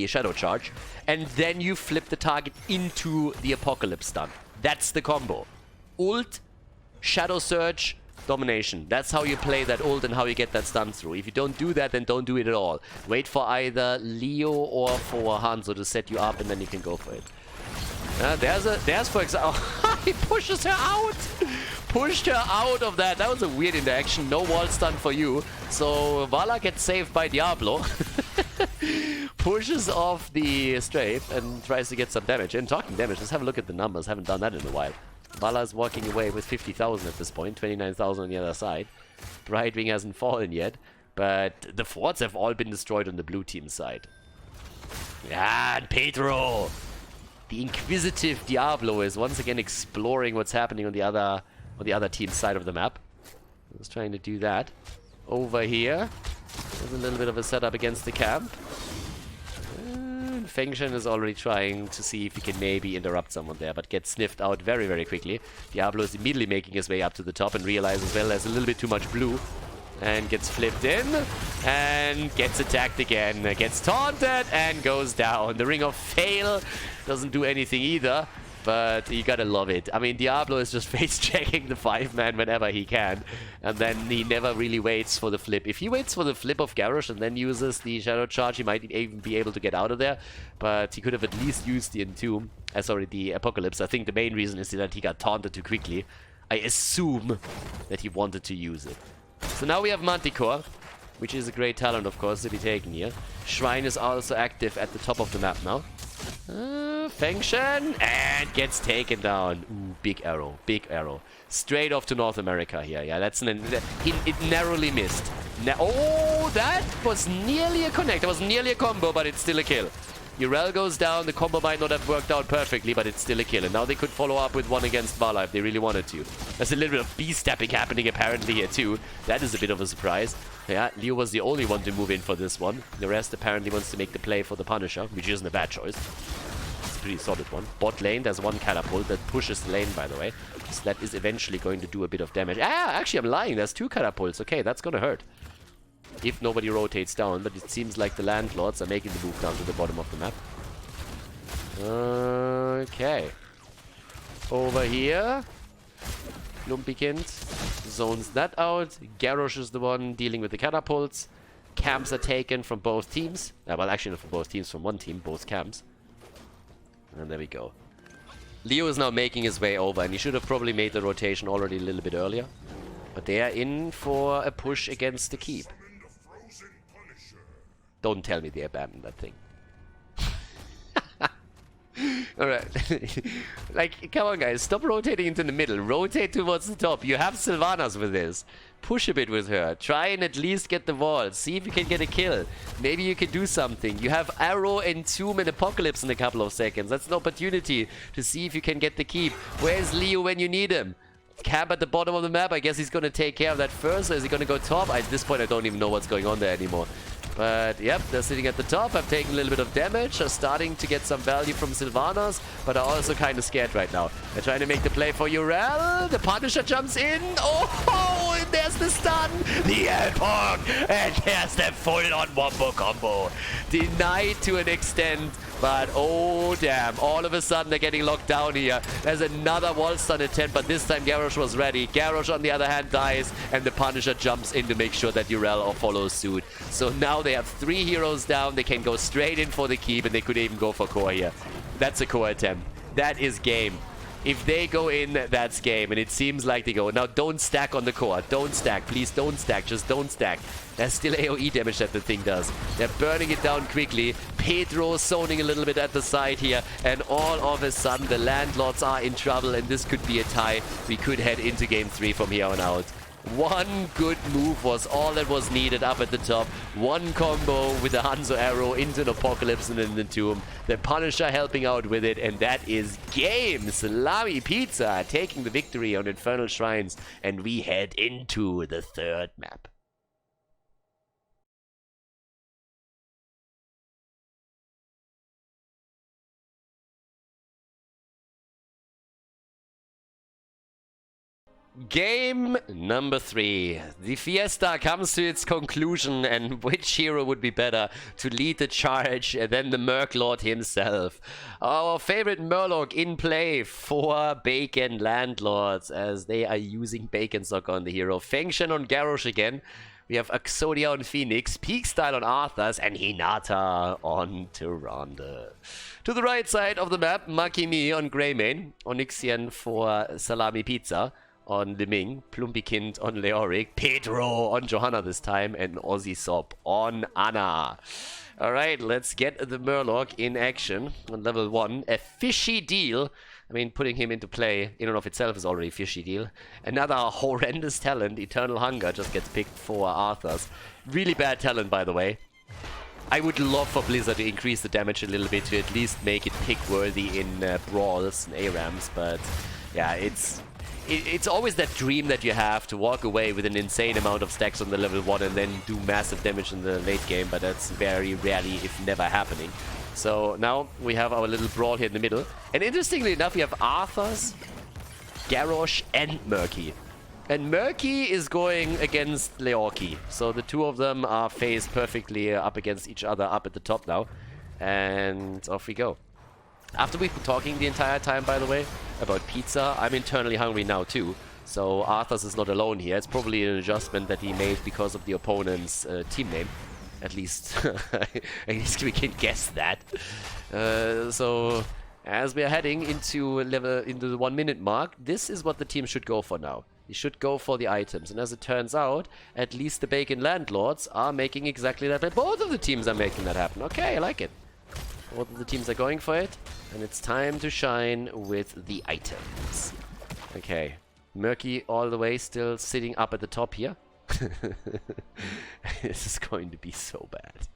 [SPEAKER 1] Shadow Charge, and then you flip the target into the Apocalypse stun. That's the combo. Ult, Shadow Surge, Domination. That's how you play that ult and how you get that stun through. If you don't do that, then don't do it at all. Wait for either Leo or for Hanzo to set you up, and then you can go for it. There's for example... he pushes her out! Pushed her out of that. That was a weird interaction. No wall stun for you. So Vala gets saved by Diablo. Pushes off the strafe and tries to get some damage. And talking damage, let's have a look at the numbers. Haven't done that in a while. Vala is walking away with 50,000 at this point, 29,000 on the other side. Brightwing hasn't fallen yet, but the forts have all been destroyed on the blue team side. Yeah, and Pedro! The inquisitive Diablo is once again exploring what's happening on the other team's side of the map. He's trying to do that. Over here, there's a little bit of a setup against the camp. Fengshen is already trying to see if he can maybe interrupt someone there, but gets sniffed out very, very quickly. Diablo is immediately making his way up to the top and realizes, well, there's a little bit too much blue. And gets flipped in, and gets attacked again. Gets taunted, and goes down. The Ring of Fail doesn't do anything either, but you gotta love it. I mean, Diablo is just face-checking the 5-man whenever he can, and then he never really waits for the flip. If he waits for the flip of Garrosh and then uses the Shadow Charge, he might even be able to get out of there, but he could have at least used the Entomb, the Apocalypse. I think the main reason is that he got taunted too quickly. I assume that he wanted to use it. So now we have Manticore, which is a great talent, of course, to be taken here. Shrine is also active at the top of the map now. Fengshen, and gets taken down. Ooh, big arrow, big arrow. Straight off to North America here. Yeah, that's it narrowly missed. Oh, that was nearly a connect. That was nearly a combo, but it's still a kill. Urel goes down. The combo might not have worked out perfectly, but it's still a kill. And now they could follow up with one against Vala if they really wanted to. There's a little bit of B-stepping happening apparently here too. That is a bit of a surprise. Yeah, Leo was the only one to move in for this one. The rest apparently wants to make the play for the Punisher, which isn't a bad choice. It's a pretty solid one. Bot lane, there's one catapult that pushes the lane, by the way. So that is eventually going to do a bit of damage. Ah, actually, I'm lying. There's 2 catapults. Okay, that's gonna hurt. If nobody rotates down, but it seems like the landlords are making the move down to the bottom of the map. Okay. Over here. Lumpikind zones that out. Garrosh is the one dealing with the catapults. Camps are taken from both teams. Well, actually not from both teams, from one team, both camps. And there we go. Leo is now making his way over, and he should have probably made the rotation already a little bit earlier. But they are in for a push against the keep. Don't tell me they abandoned that thing. Alright. Like, come on guys, stop rotating into the middle. Rotate towards the top. You have Sylvanas with this. Push a bit with her. Try and at least get the wall. See if you can get a kill. Maybe you can do something. You have Arrow, Entomb, and Apocalypse in a couple of seconds. That's an opportunity to see if you can get the keep. Where's Leo when you need him? Camp at the bottom of the map. I guess he's going to take care of that first. Or is he going to go top? At this point, I don't even know what's going on there anymore. But, yep, they're sitting at the top. I've taken a little bit of damage. Are starting to get some value from Sylvanas, but are also kind of scared right now. They're trying to make the play for Urel. The Punisher jumps in. Oh, and there's the stun. The Epoch. And there's the full-on wombo combo. Denied to an extent, but oh, damn. All of a sudden, they're getting locked down here. There's another wall stun attempt, but this time Garrosh was ready. Garrosh, on the other hand, dies, and the Punisher jumps in to make sure that Urel follows suit. So now they have 3 heroes down. They can go straight in for the keep, and they could even go for core here. That's a core attempt. That is game. If they go in, that's game, and it seems like they go. Now, don't stack on the core. Don't stack. Please don't stack. Just don't stack. There's still AoE damage that the thing does. They're burning it down quickly. Pedro zoning a little bit at the side here, and all of a sudden, the landlords are in trouble, and this could be a tie. We could head into game 3 from here on out. One good move was all that was needed up at the top. One combo with the Hanzo arrow into an Apocalypse and in the Tomb. The Punisher helping out with it, and that is game. Salami Pizza taking the victory on Infernal Shrines, and we head into the 3rd map. Game number 3. The fiesta comes to its conclusion, and which hero would be better to lead the charge than the Merklord himself? Our favorite Murloc in play for Bacon Landlords, as they are using Bacon Sock on the hero. Fengshen on Garrosh again. We have Exodia on Phoenix, Peak Style on Arthas, and Hinata on Tyrande. To the right side of the map, Makimi on Greymane, Onyxian for Salami Pizza on Liming, Plumpikind on Leoric, Pedro on Johanna this time, and Ozzy Sop on Anna. Alright, let's get the Murloc in action on level 1. A fishy deal. I mean, putting him into play in and of itself is already a fishy deal. Another horrendous talent, Eternal Hunger, just gets picked for Arthas. Really bad talent, by the way. I would love for Blizzard to increase the damage a little bit to at least make it pick-worthy in brawls and ARAMs, but yeah, it's always that dream that you have to walk away with an insane amount of stacks on the level 1 and then do massive damage in the late game, but that's very rarely, if never, happening. So now we have our little brawl here in the middle. And interestingly enough, we have Arthas, Garrosh, and Murky. And Murky is going against Leorki. So the two of them are phased perfectly up against each other up at the top now. And off we go. After we've been talking the entire time, by the way, about pizza, I'm internally hungry now too. So Arthas is not alone here. It's probably an adjustment that he made because of the opponent's team name. At least, I guess we can guess that. So as we are heading into the 1 minute mark, this is what the team should go for now. You should go for the items. And as it turns out, at least the Bacon Landlords are making exactly that. Both of the teams are making that happen. Okay, I like it. Both of the teams are going for it, and it's time to shine with the items. Okay, Murky all the way still sitting up at the top here. This is going to be so bad.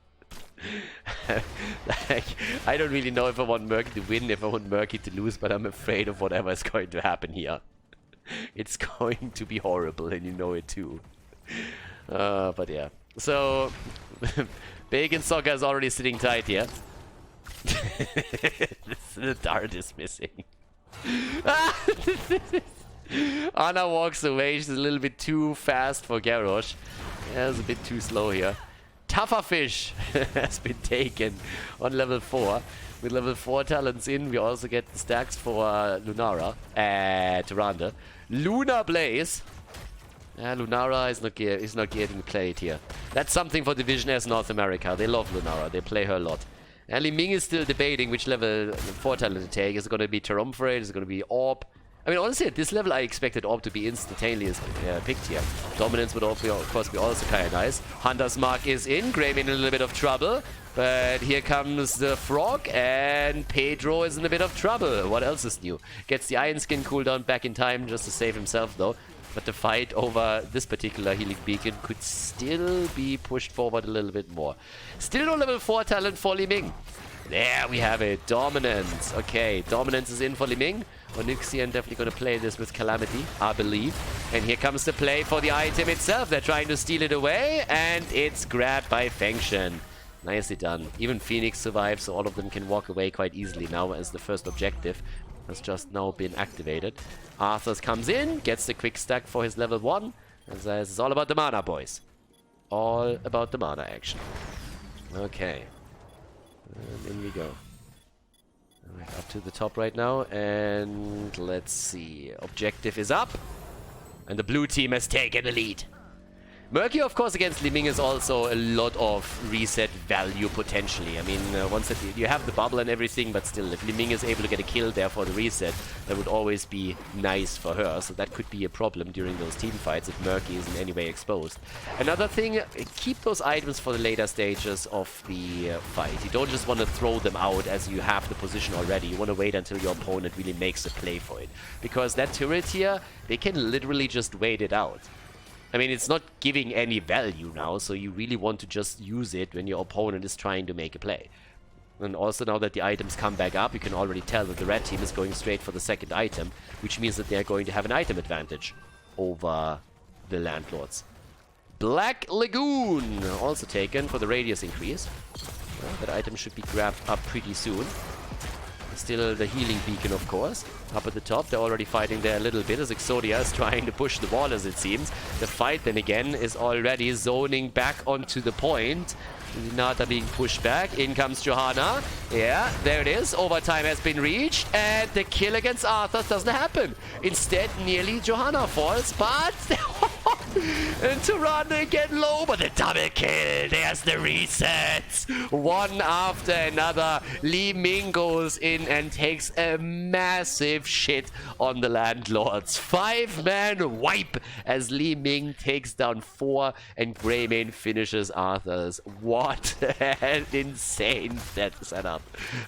[SPEAKER 1] Like, I don't really know if I want Murky to win, if I want Murky to lose, but I'm afraid of whatever is going to happen here. It's going to be horrible, and you know it too. But yeah. So, Bacon Soccer is already sitting tight here. The dart is missing. Anna walks away. She's a little bit too fast for Garrosh. Yeah, it's a bit too slow here. Tougher Fish has been taken on level 4. With level 4 talents in, we also get the stacks for Lunara. Tyrande. Luna Blaze. Lunara is not getting played here. That's something for Division S North America. They love Lunara. They play her a lot. And Li Ming is still debating which level 4 talent to take. Is it going to be Triumvirate? Is it going to be Orb? I mean, honestly, at this level, I expected Orb to be instantaneously picked here. Dominance would, of course, be also kind of nice. Hunter's Mark is in. Graham in a little bit of trouble. But here comes the Frog, and Pedro is in a bit of trouble. What else is new? Gets the Iron Skin cooldown back in time just to save himself, though. But the fight over this particular healing beacon could still be pushed forward a little bit more. Still no level 4 talent for Li Ming. There we have it. Dominance. Okay, Dominance is in for Li Ming. Onyxian definitely going to play this with Calamity, I believe. And here comes the play for the item itself. They're trying to steal it away, and it's grabbed by Fengshen. Nicely done. Even Phoenix survives, so all of them can walk away quite easily now, as the first objective has just now been activated. Arthas comes in, gets the quick stack for his level 1, and says it's all about the mana, boys. All about the mana action. Okay. And in we go. Alright, up to the top right now, and let's see. Objective is up, and the blue team has taken the lead. Murky, of course, against Li Ming is also a lot of reset value potentially. I mean, once that you have the bubble and everything, but still, if Li Ming is able to get a kill there for the reset, that would always be nice for her. So that could be a problem during those team fights if Murky is in any way exposed. Another thing, keep those items for the later stages of the fight. You don't just want to throw them out as you have the position already. You want to wait until your opponent really makes a play for it. Because that turret here, they can literally just wait it out. I mean, it's not giving any value now, so you really want to just use it when your opponent is trying to make a play. And also now that the items come back up, you can already tell that the red team is going straight for the second item, which means that they're going to have an item advantage over the Landlords. Black Lagoon, also taken for the radius increase. Well, that item should be grabbed up pretty soon. Still the healing beacon, of course. Up at the top, they're already fighting there a little bit as Exodia is trying to push the wall, as it seems. The fight, then again, is already zoning back onto the point. Nata being pushed back. In comes Johanna. Yeah, there it is. Overtime has been reached, and the kill against Arthas doesn't happen. Instead, nearly Johanna falls, but... and Tyrande get low, but the double kill. There's the resets. One after another. Li Ming goes in and takes a massive shit on the Landlords. 5-man wipe as Li Ming takes down 4 and Greymane finishes Arthas. What an insane setup.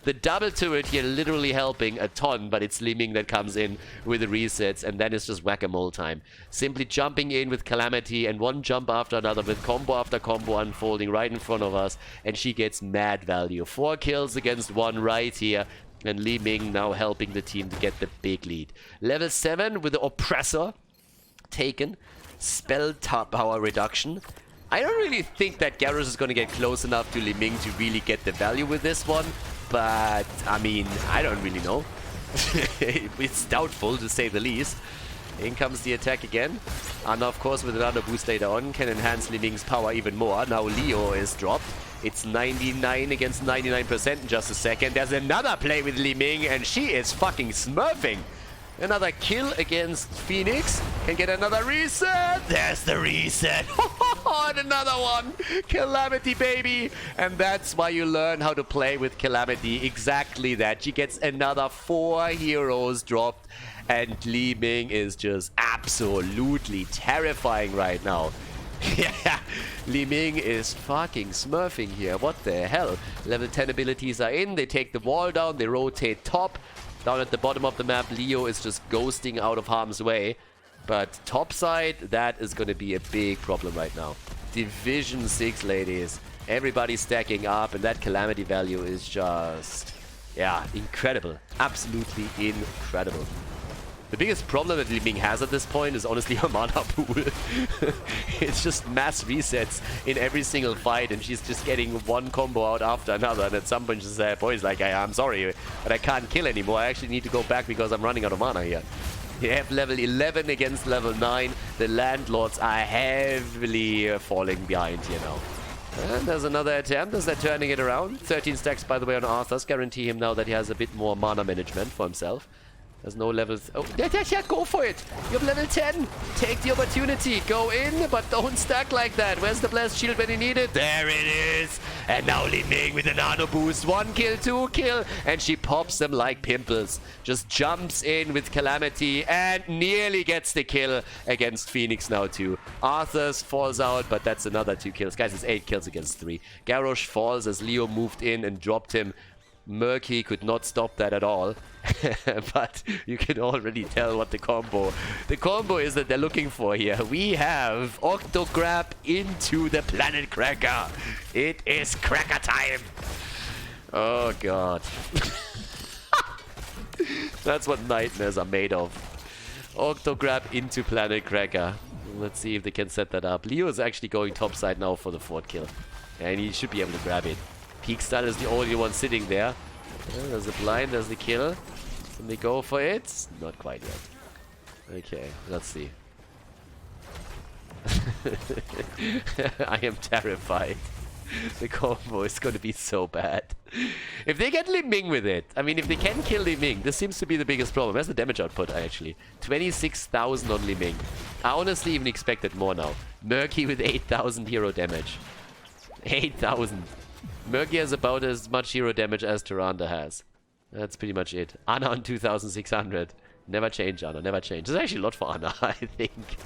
[SPEAKER 1] The double turret here literally helping a ton, but it's Li Ming that comes in with the resets, and then it's just whack-a-mole time. Simply jumping in with Calamity and one jump after another with combo after combo unfolding right in front of us, and she gets mad value. 4 kills against 1 right here, and Li Ming now helping the team to get the big lead. Level 7 with the Oppressor taken. Spell power reduction. I don't really think that Garrosh is going to get close enough to Li Ming to really get the value with this one, but I mean, I don't really know. It's doubtful, to say the least. In comes the attack again. Anna, of course, with another boost later on, can enhance Li Ming's power even more. Now Leo is dropped. It's 99 against 99% in just a second. There's another play with Li Ming, and she is fucking smurfing. Another kill against Phoenix. Can get another reset. There's the reset. And another one. Calamity, baby. And that's why you learn how to play with Calamity. Exactly that. She gets another 4 heroes dropped. And Li Ming is just absolutely terrifying right now. Yeah, Li Ming is fucking smurfing here. What the hell? Level 10 abilities are in. They take the wall down. They rotate top. Down at the bottom of the map, Leo is just ghosting out of harm's way. But topside, that is going to be a big problem right now. Division 6, ladies. Everybody stacking up, and that Calamity value is just, yeah, incredible. Absolutely incredible. The biggest problem that Li Ming has at this point is honestly her mana pool. It's just mass resets in every single fight, and she's just getting one combo out after another. And at some point, she's boys like, I'm sorry, but I can't kill anymore. I actually need to go back because I'm running out of mana here. You have level 11 against level 9. The landlords are heavily falling behind here now. And there's another attempt as they're turning it around. 13 stacks, by the way, on Arthur's guarantee him now that he has a bit more mana management for himself. There's no levels. Oh, yeah, go for it. You have level 10. Take the opportunity. Go in, but don't stack like that. Where's the blast shield when you need it? There it is. And now Li Ming with a nano boost. 1 kill, 2 kill. And she pops them like pimples. Just jumps in with Calamity and nearly gets the kill against Phoenix now too. Arthur's falls out, but that's another 2 kills. Guys, it's 8 kills against 3. Garrosh falls as Leo moved in and dropped him. Murky could not stop that at all. But you can already tell what the combo is that they're looking for here. We have Octograb into the Planet Cracker. It is cracker time. Oh god. That's what nightmares are made of. Octograb into Planet Cracker. Let's see if they can set that up. Leo is actually going topside now for the 4th kill. And he should be able to grab it. Peak Style is the only one sitting there. Yeah, there's the blind, there's the kill. Can they go for it? Not quite yet. Okay, let's see. I am terrified. The combo is going to be so bad. If they get Li Ming with it, I mean, if they can kill Li Ming, this seems to be the biggest problem. Where's the damage output, actually? 26,000 on Li Ming. I honestly even expected more now. Murky with 8,000 hero damage. 8,000. Murky has about as much hero damage as Tyrande has. That's pretty much it. Ana on 2,600. Never change, Ana. Never change. There's actually a lot for Ana, I think.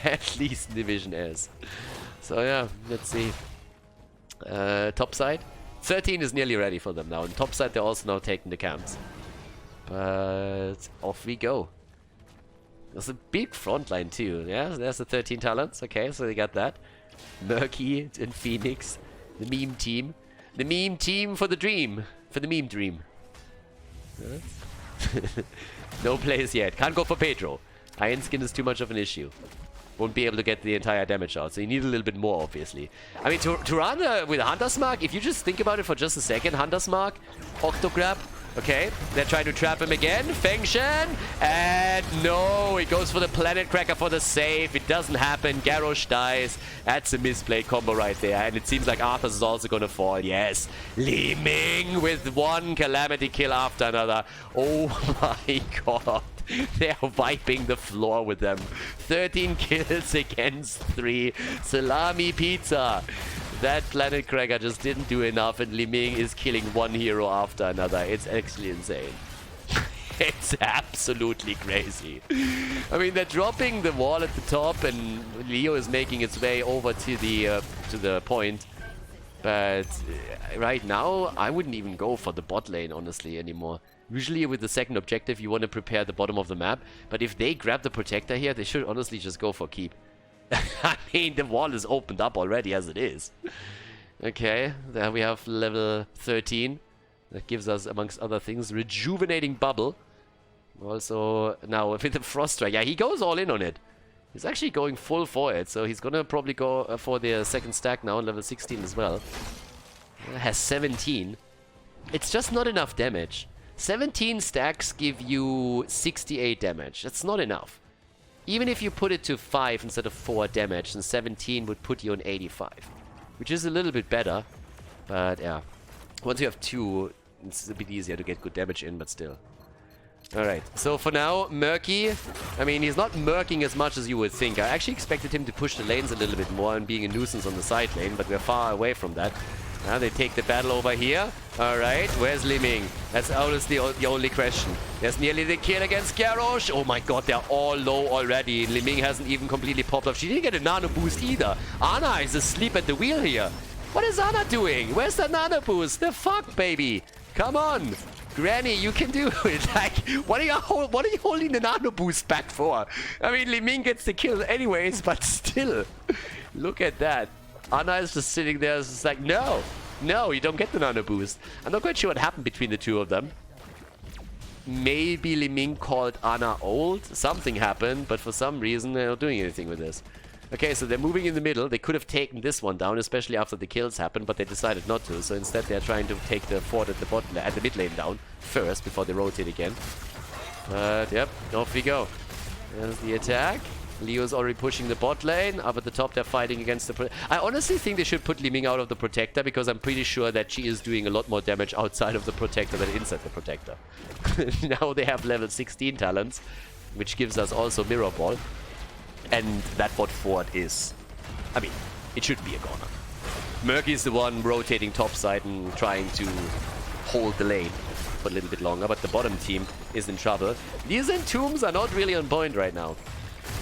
[SPEAKER 1] At least in Division S. So yeah, let's see. Top side. 13 is nearly ready for them now. And top side, they're also now taking the camps. But off we go. There's a big front line too. Yeah, there's the 13 talents. Okay, so they got that. Murky and Phoenix. The meme team. The meme team for the dream. For the meme dream. No plays yet. Can't go for Pedro. Iron Skin is too much of an issue. Won't be able to get the entire damage out. So you need a little bit more, obviously. I mean, Tyrande with Hunter's Mark, if you just think about it for just a second, Hunter's Mark, Octograb, okay, they're trying to trap him again. Feng Shen, and no, he goes for the Planet Cracker for the save. It doesn't happen. Garrosh dies. That's a misplayed combo right there. And it seems like Arthur's is also going to fall. Yes, Li Ming with 1 Calamity kill after another. Oh my god. They're wiping the floor with them. 13 kills against 3. Salami pizza. That Planet Cracker just didn't do enough, and Li Ming is killing 1 hero after another. It's actually insane. It's absolutely crazy. I mean, they're dropping the wall at the top, and Leo is making its way over to the point. But right now, I wouldn't even go for the bot lane, honestly, anymore. Usually with the second objective, you want to prepare the bottom of the map. But if they grab the protector here, they should honestly just go for keep. I mean, the wall is opened up already as it is. Okay, there we have level 13. That gives us, amongst other things, rejuvenating bubble. Also, now with the Frost Strike, yeah, he goes all in on it. He's actually going full for it, so he's gonna probably go for the second stack now, level 16 as well. Has 17. It's just not enough damage. 17 stacks give you 68 damage. That's not enough. Even if you put it to 5 instead of 4 damage, then 17 would put you on 85. Which is a little bit better. But yeah. Once you have 2, it's a bit easier to get good damage in, but still. Alright, so for now, Murky, I mean, he's not murking as much as you would think. I actually expected him to push the lanes a little bit more and being a nuisance on the side lane, but we're far away from that. Now they take the battle over here. Alright, where's Li Ming? That's honestly the only question. There's nearly the kill against Garrosh. Oh my god, they're all low already. Li Ming hasn't even completely popped off. She didn't get a nano boost either. Ana is asleep at the wheel here. What is Ana doing? Where's the nano boost? The fuck, baby? Come on. Granny, you can do it. Like, what are you holding the nano boost back for? I mean, Li Ming gets the kill anyways, but still. Look at that. Ana is just sitting there, just like, no, no, you don't get the nano boost. I'm not quite sure what happened between the two of them. Maybe Li Ming called Ana old. Something happened, but for some reason they're not doing anything with this. Okay, so they're moving in the middle. They could have taken this one down, especially after the kills happened, but they decided not to. So instead they're trying to take the fort at the mid lane down first before they rotate again. But yep, off we go. There's the attack. Leo's already pushing the bot lane. Up at the top, they're fighting against the... I honestly think they should put Li Ming out of the Protector, because I'm pretty sure that she is doing a lot more damage outside of the Protector than inside the Protector. Now they have level 16 talents, which gives us also Mirror Ball. And that bot fort is... I mean, it should be a goner. Murky is the one rotating topside and trying to hold the lane for a little bit longer, but the bottom team is in trouble. These entombs are not really on point right now.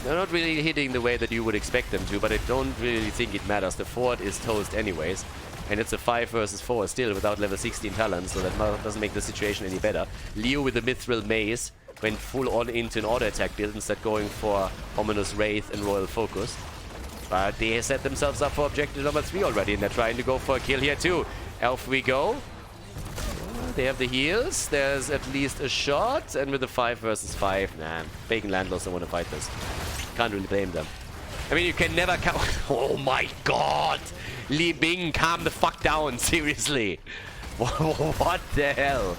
[SPEAKER 1] They're not really hitting the way that you would expect them to, but I don't really think it matters. The fort is toast anyways, and it's a 5 versus 4 still without level 16 talents, so that doesn't make the situation any better. Leo with the Mithril Maze went full on into an auto attack build instead going for Ominous Wraith and Royal Focus. But they set themselves up for objective number 3 already, and they're trying to go for a kill here too. Off we go. They have the heals. There's at least a shot, and with the 5 versus 5, nah, Bacon Landlords don't want to fight this. Can't really blame them. I mean, you can never count. Oh my god! Li Ming, calm the fuck down, seriously. What the hell?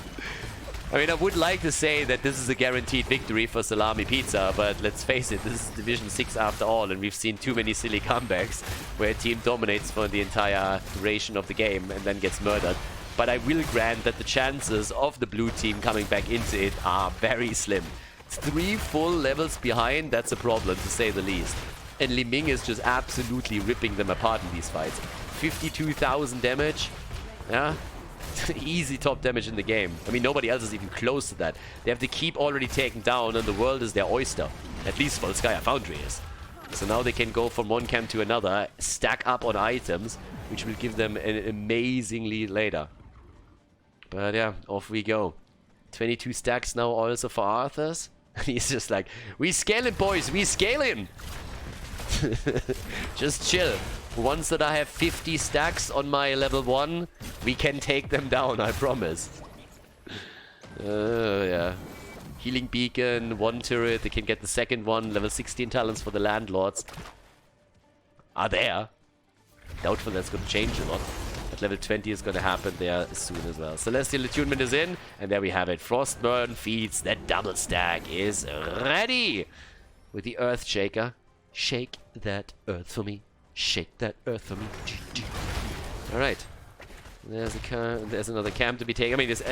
[SPEAKER 1] I mean, I would like to say that this is a guaranteed victory for Salami Pizza, but let's face it, this is Division 6 after all, and we've seen too many silly comebacks where a team dominates for the entire duration of the game and then gets murdered. But I will grant that the chances of the blue team coming back into it are very slim. 3 full levels behind, that's a problem to say the least. And Li Ming is just absolutely ripping them apart in these fights. 52,000 damage. Yeah. Easy top damage in the game. I mean, nobody else is even close to that. They have the keep already taken down, and the world is their oyster. At least Volskaya Foundry is. So now they can go from one camp to another, stack up on items, which will give them an amazing lead later. But yeah, off we go. 22 stacks now also for Arthur's. He's just like, we scaling, boys, we scaling! Just chill. Once that I have 50 stacks on my level 1, we can take them down, I promise. Yeah. Healing Beacon, 1 turret, they can get the second one. Level 16 talents for the Landlords are there. Doubtful that's going to change a lot. But level 20 is going to happen there soon as well. Celestial Attunement is in, and there we have it. Frostburn feeds, that double stack is ready! With the Earth Shaker. Shake that earth for me. Shake that earth for me. Alright. There's another camp to be taken. I mean, it's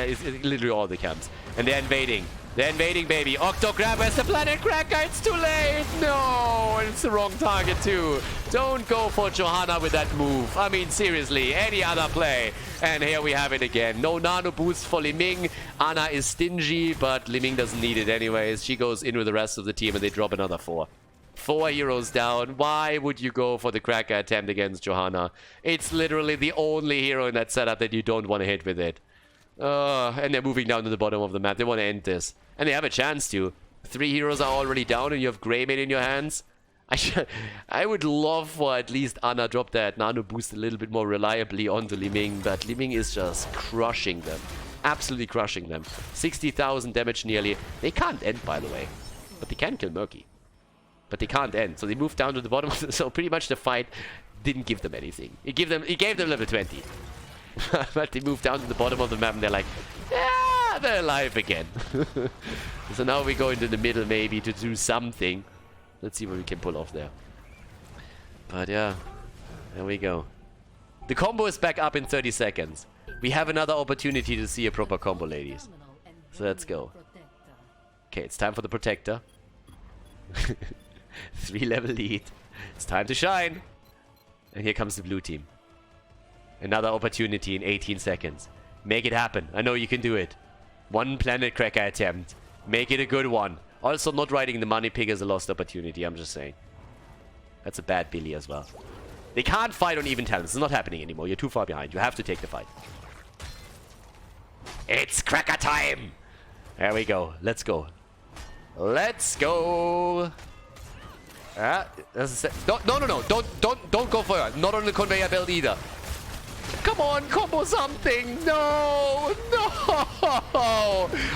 [SPEAKER 1] literally all the camps. And they're invading. They're invading, baby. Octograb has the planet cracker. It's too late. No, it's the wrong target too. Don't go for Johanna with that move. I mean, seriously, any other play. And here we have it again. No nano boost for Li Ming. Ana is stingy, but Li Ming doesn't need it anyways. She goes in with the rest of the team and they drop another 4. 4 heroes down. Why would you go for the cracker attempt against Johanna? It's literally the only hero in that setup that you don't want to hit with it. And they're moving down to the bottom of the map. They want to end this. And they have a chance to. 3 heroes are already down and you have Greymane in your hands. I would love for at least Ana drop that nano boost a little bit more reliably onto Li Ming, but Li Ming is just crushing them. Absolutely crushing them. 60,000 damage nearly. They can't end, by the way. But they can kill Murky. But they can't end. So they moved down to the bottom. So pretty much the fight didn't give them anything. It gave them level 20. But they moved down to the bottom of the map and they're like, yeah, they're alive again. So now we go into the middle maybe to do something. Let's see what we can pull off there. But yeah, there we go. The combo is back up in 30 seconds. We have another opportunity to see a proper combo, ladies. So let's go. Okay, it's time for the Protector. 3 level lead. It's time to shine. And here comes the blue team. Another opportunity in 18 seconds. Make it happen. I know you can do it. 1 planet cracker attempt. Make it a good one. Also, not riding the money pig is a lost opportunity, I'm just saying. That's a bad Billy as well. They can't fight on even talents. It's not happening anymore. You're too far behind. You have to take the fight. It's cracker time! There we go. Let's go. Let's go! No. Don't go for her. Not on the conveyor belt either. Come on, combo something. No.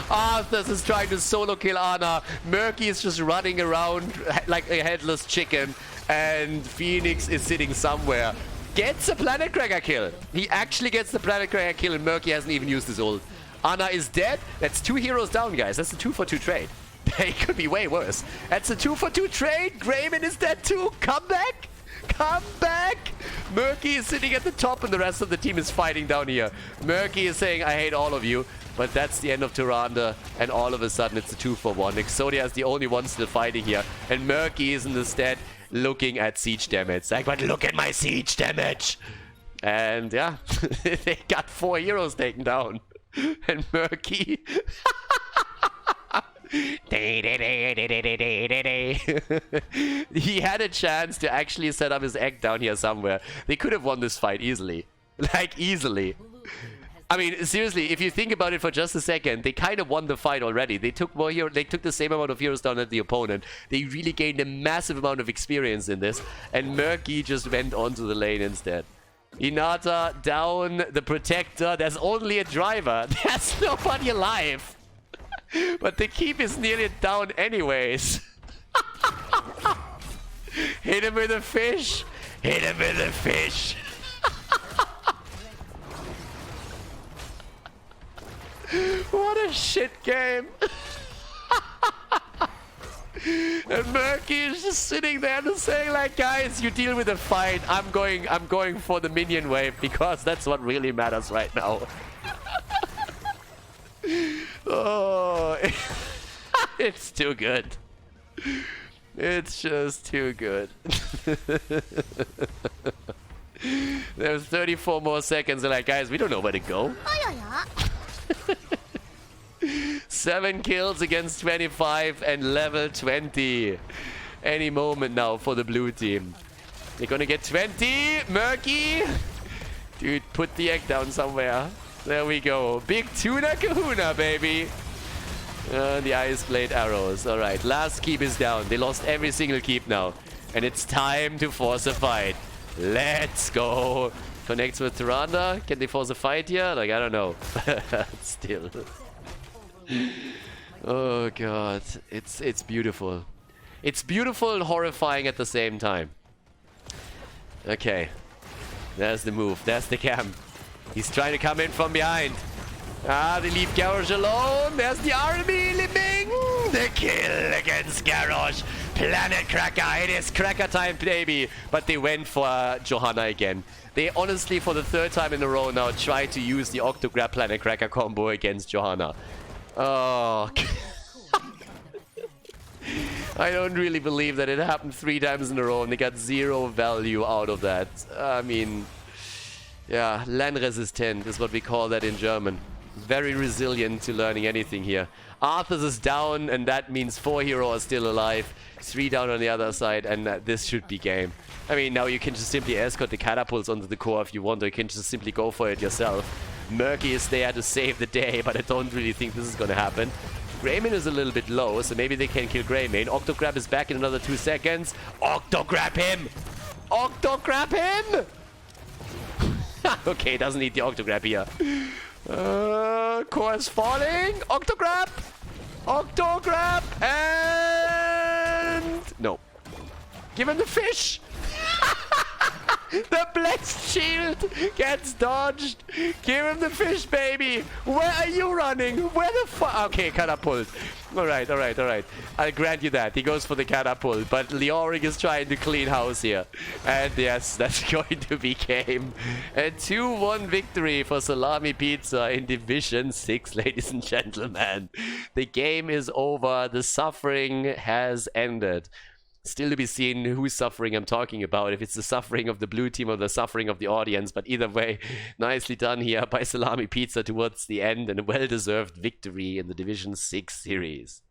[SPEAKER 1] Arthas is trying to solo kill Ana. Murky is just running around like a headless chicken. And Phoenix is sitting somewhere. Gets a Planet Cracker kill. He actually gets the Planet Cracker kill, and Murky hasn't even used his ult. Ana is dead. That's 2 heroes down, guys. That's a 2-for-2 trade. It could be way worse. That's a 2-for-2 trade. Grayman is dead too. Come back. Come back. Murky is sitting at the top, and the rest of the team is fighting down here. Murky is saying, I hate all of you. But that's the end of Tyrande, and all of a sudden it's a 2-for-1. Exodia is the only one still fighting here, and Murky is instead looking at siege damage. Like, but look at my siege damage! And yeah, they got 4 heroes taken down. And Murky... he had a chance to actually set up his egg down here somewhere. They could have won this fight easily. Like, easily. I mean, seriously, if you think about it for just a second, they kind of won the fight already. They took more hero, they took the same amount of heroes down as the opponent. They really gained a massive amount of experience in this, and Murky just went onto the lane instead. Hinata down, the protector. There's only a driver. There's nobody alive. But the keep is nearly down anyways. Hit him with a fish. Hit him with a fish. What a shit game. And Murky is just sitting there and saying like, guys, you deal with the fight. I'm going for the minion wave because that's what really matters right now. Oh, it's too good. It's just too good. There's 34 more seconds. They're like, guys, we don't know where to go. 7 kills against 25 and level 20. Any moment now for the blue team. They're gonna get 20. Murky. Dude, put the egg down somewhere. There we go. Big tuna kahuna, baby. The Ice Blade arrows. Alright, last keep is down. They lost every single keep now. And it's time to force a fight. Let's go. Connects with Tyrande. Can they force a fight here? Like, I don't know. Still. Oh god. It's beautiful. It's beautiful and horrifying at the same time. Okay. There's the move. There's the camp. He's trying to come in from behind. They leave Garrosh alone. There's the army living. The kill against Garrosh. Planet Cracker. It is Cracker time, baby. But they went for Johanna again. They honestly, for the 3rd time in a row now, tried to use the Octograb Planet Cracker combo against Johanna. Oh. I don't really believe that it happened 3 times in a row and they got 0 value out of that. I mean... yeah, Lernresistent is what we call that in German. Very resilient to learning anything here. Arthas is down, and that means 4 heroes are still alive. 3 down on the other side, and this should be game. I mean, now you can just simply escort the catapults onto the core if you want, or you can just simply go for it yourself. Murky is there to save the day, but I don't really think this is gonna happen. Grayman is a little bit low, so maybe they can kill Grayman. Octograb is back in another 2 seconds. Octograb him! Octograb him! Okay, doesn't need the Octograb here. Core is falling. Octograb! Octograb! And... no. Give him the fish! The blessed shield gets dodged. Give him the fish, baby. Where are you running? Where the fuck? Okay, catapult. Alright. I'll grant you that. He goes for the catapult. But Leoric is trying to clean house here. And yes, that's going to be game. A 2-1 victory for Salami Pizza in Division 6, ladies and gentlemen. The game is over. The suffering has ended. Still to be seen whose suffering I'm talking about, if it's the suffering of the blue team or the suffering of the audience, but either way, nicely done here by Salami Pizza towards the end, and a well-deserved victory in the Division 6 series.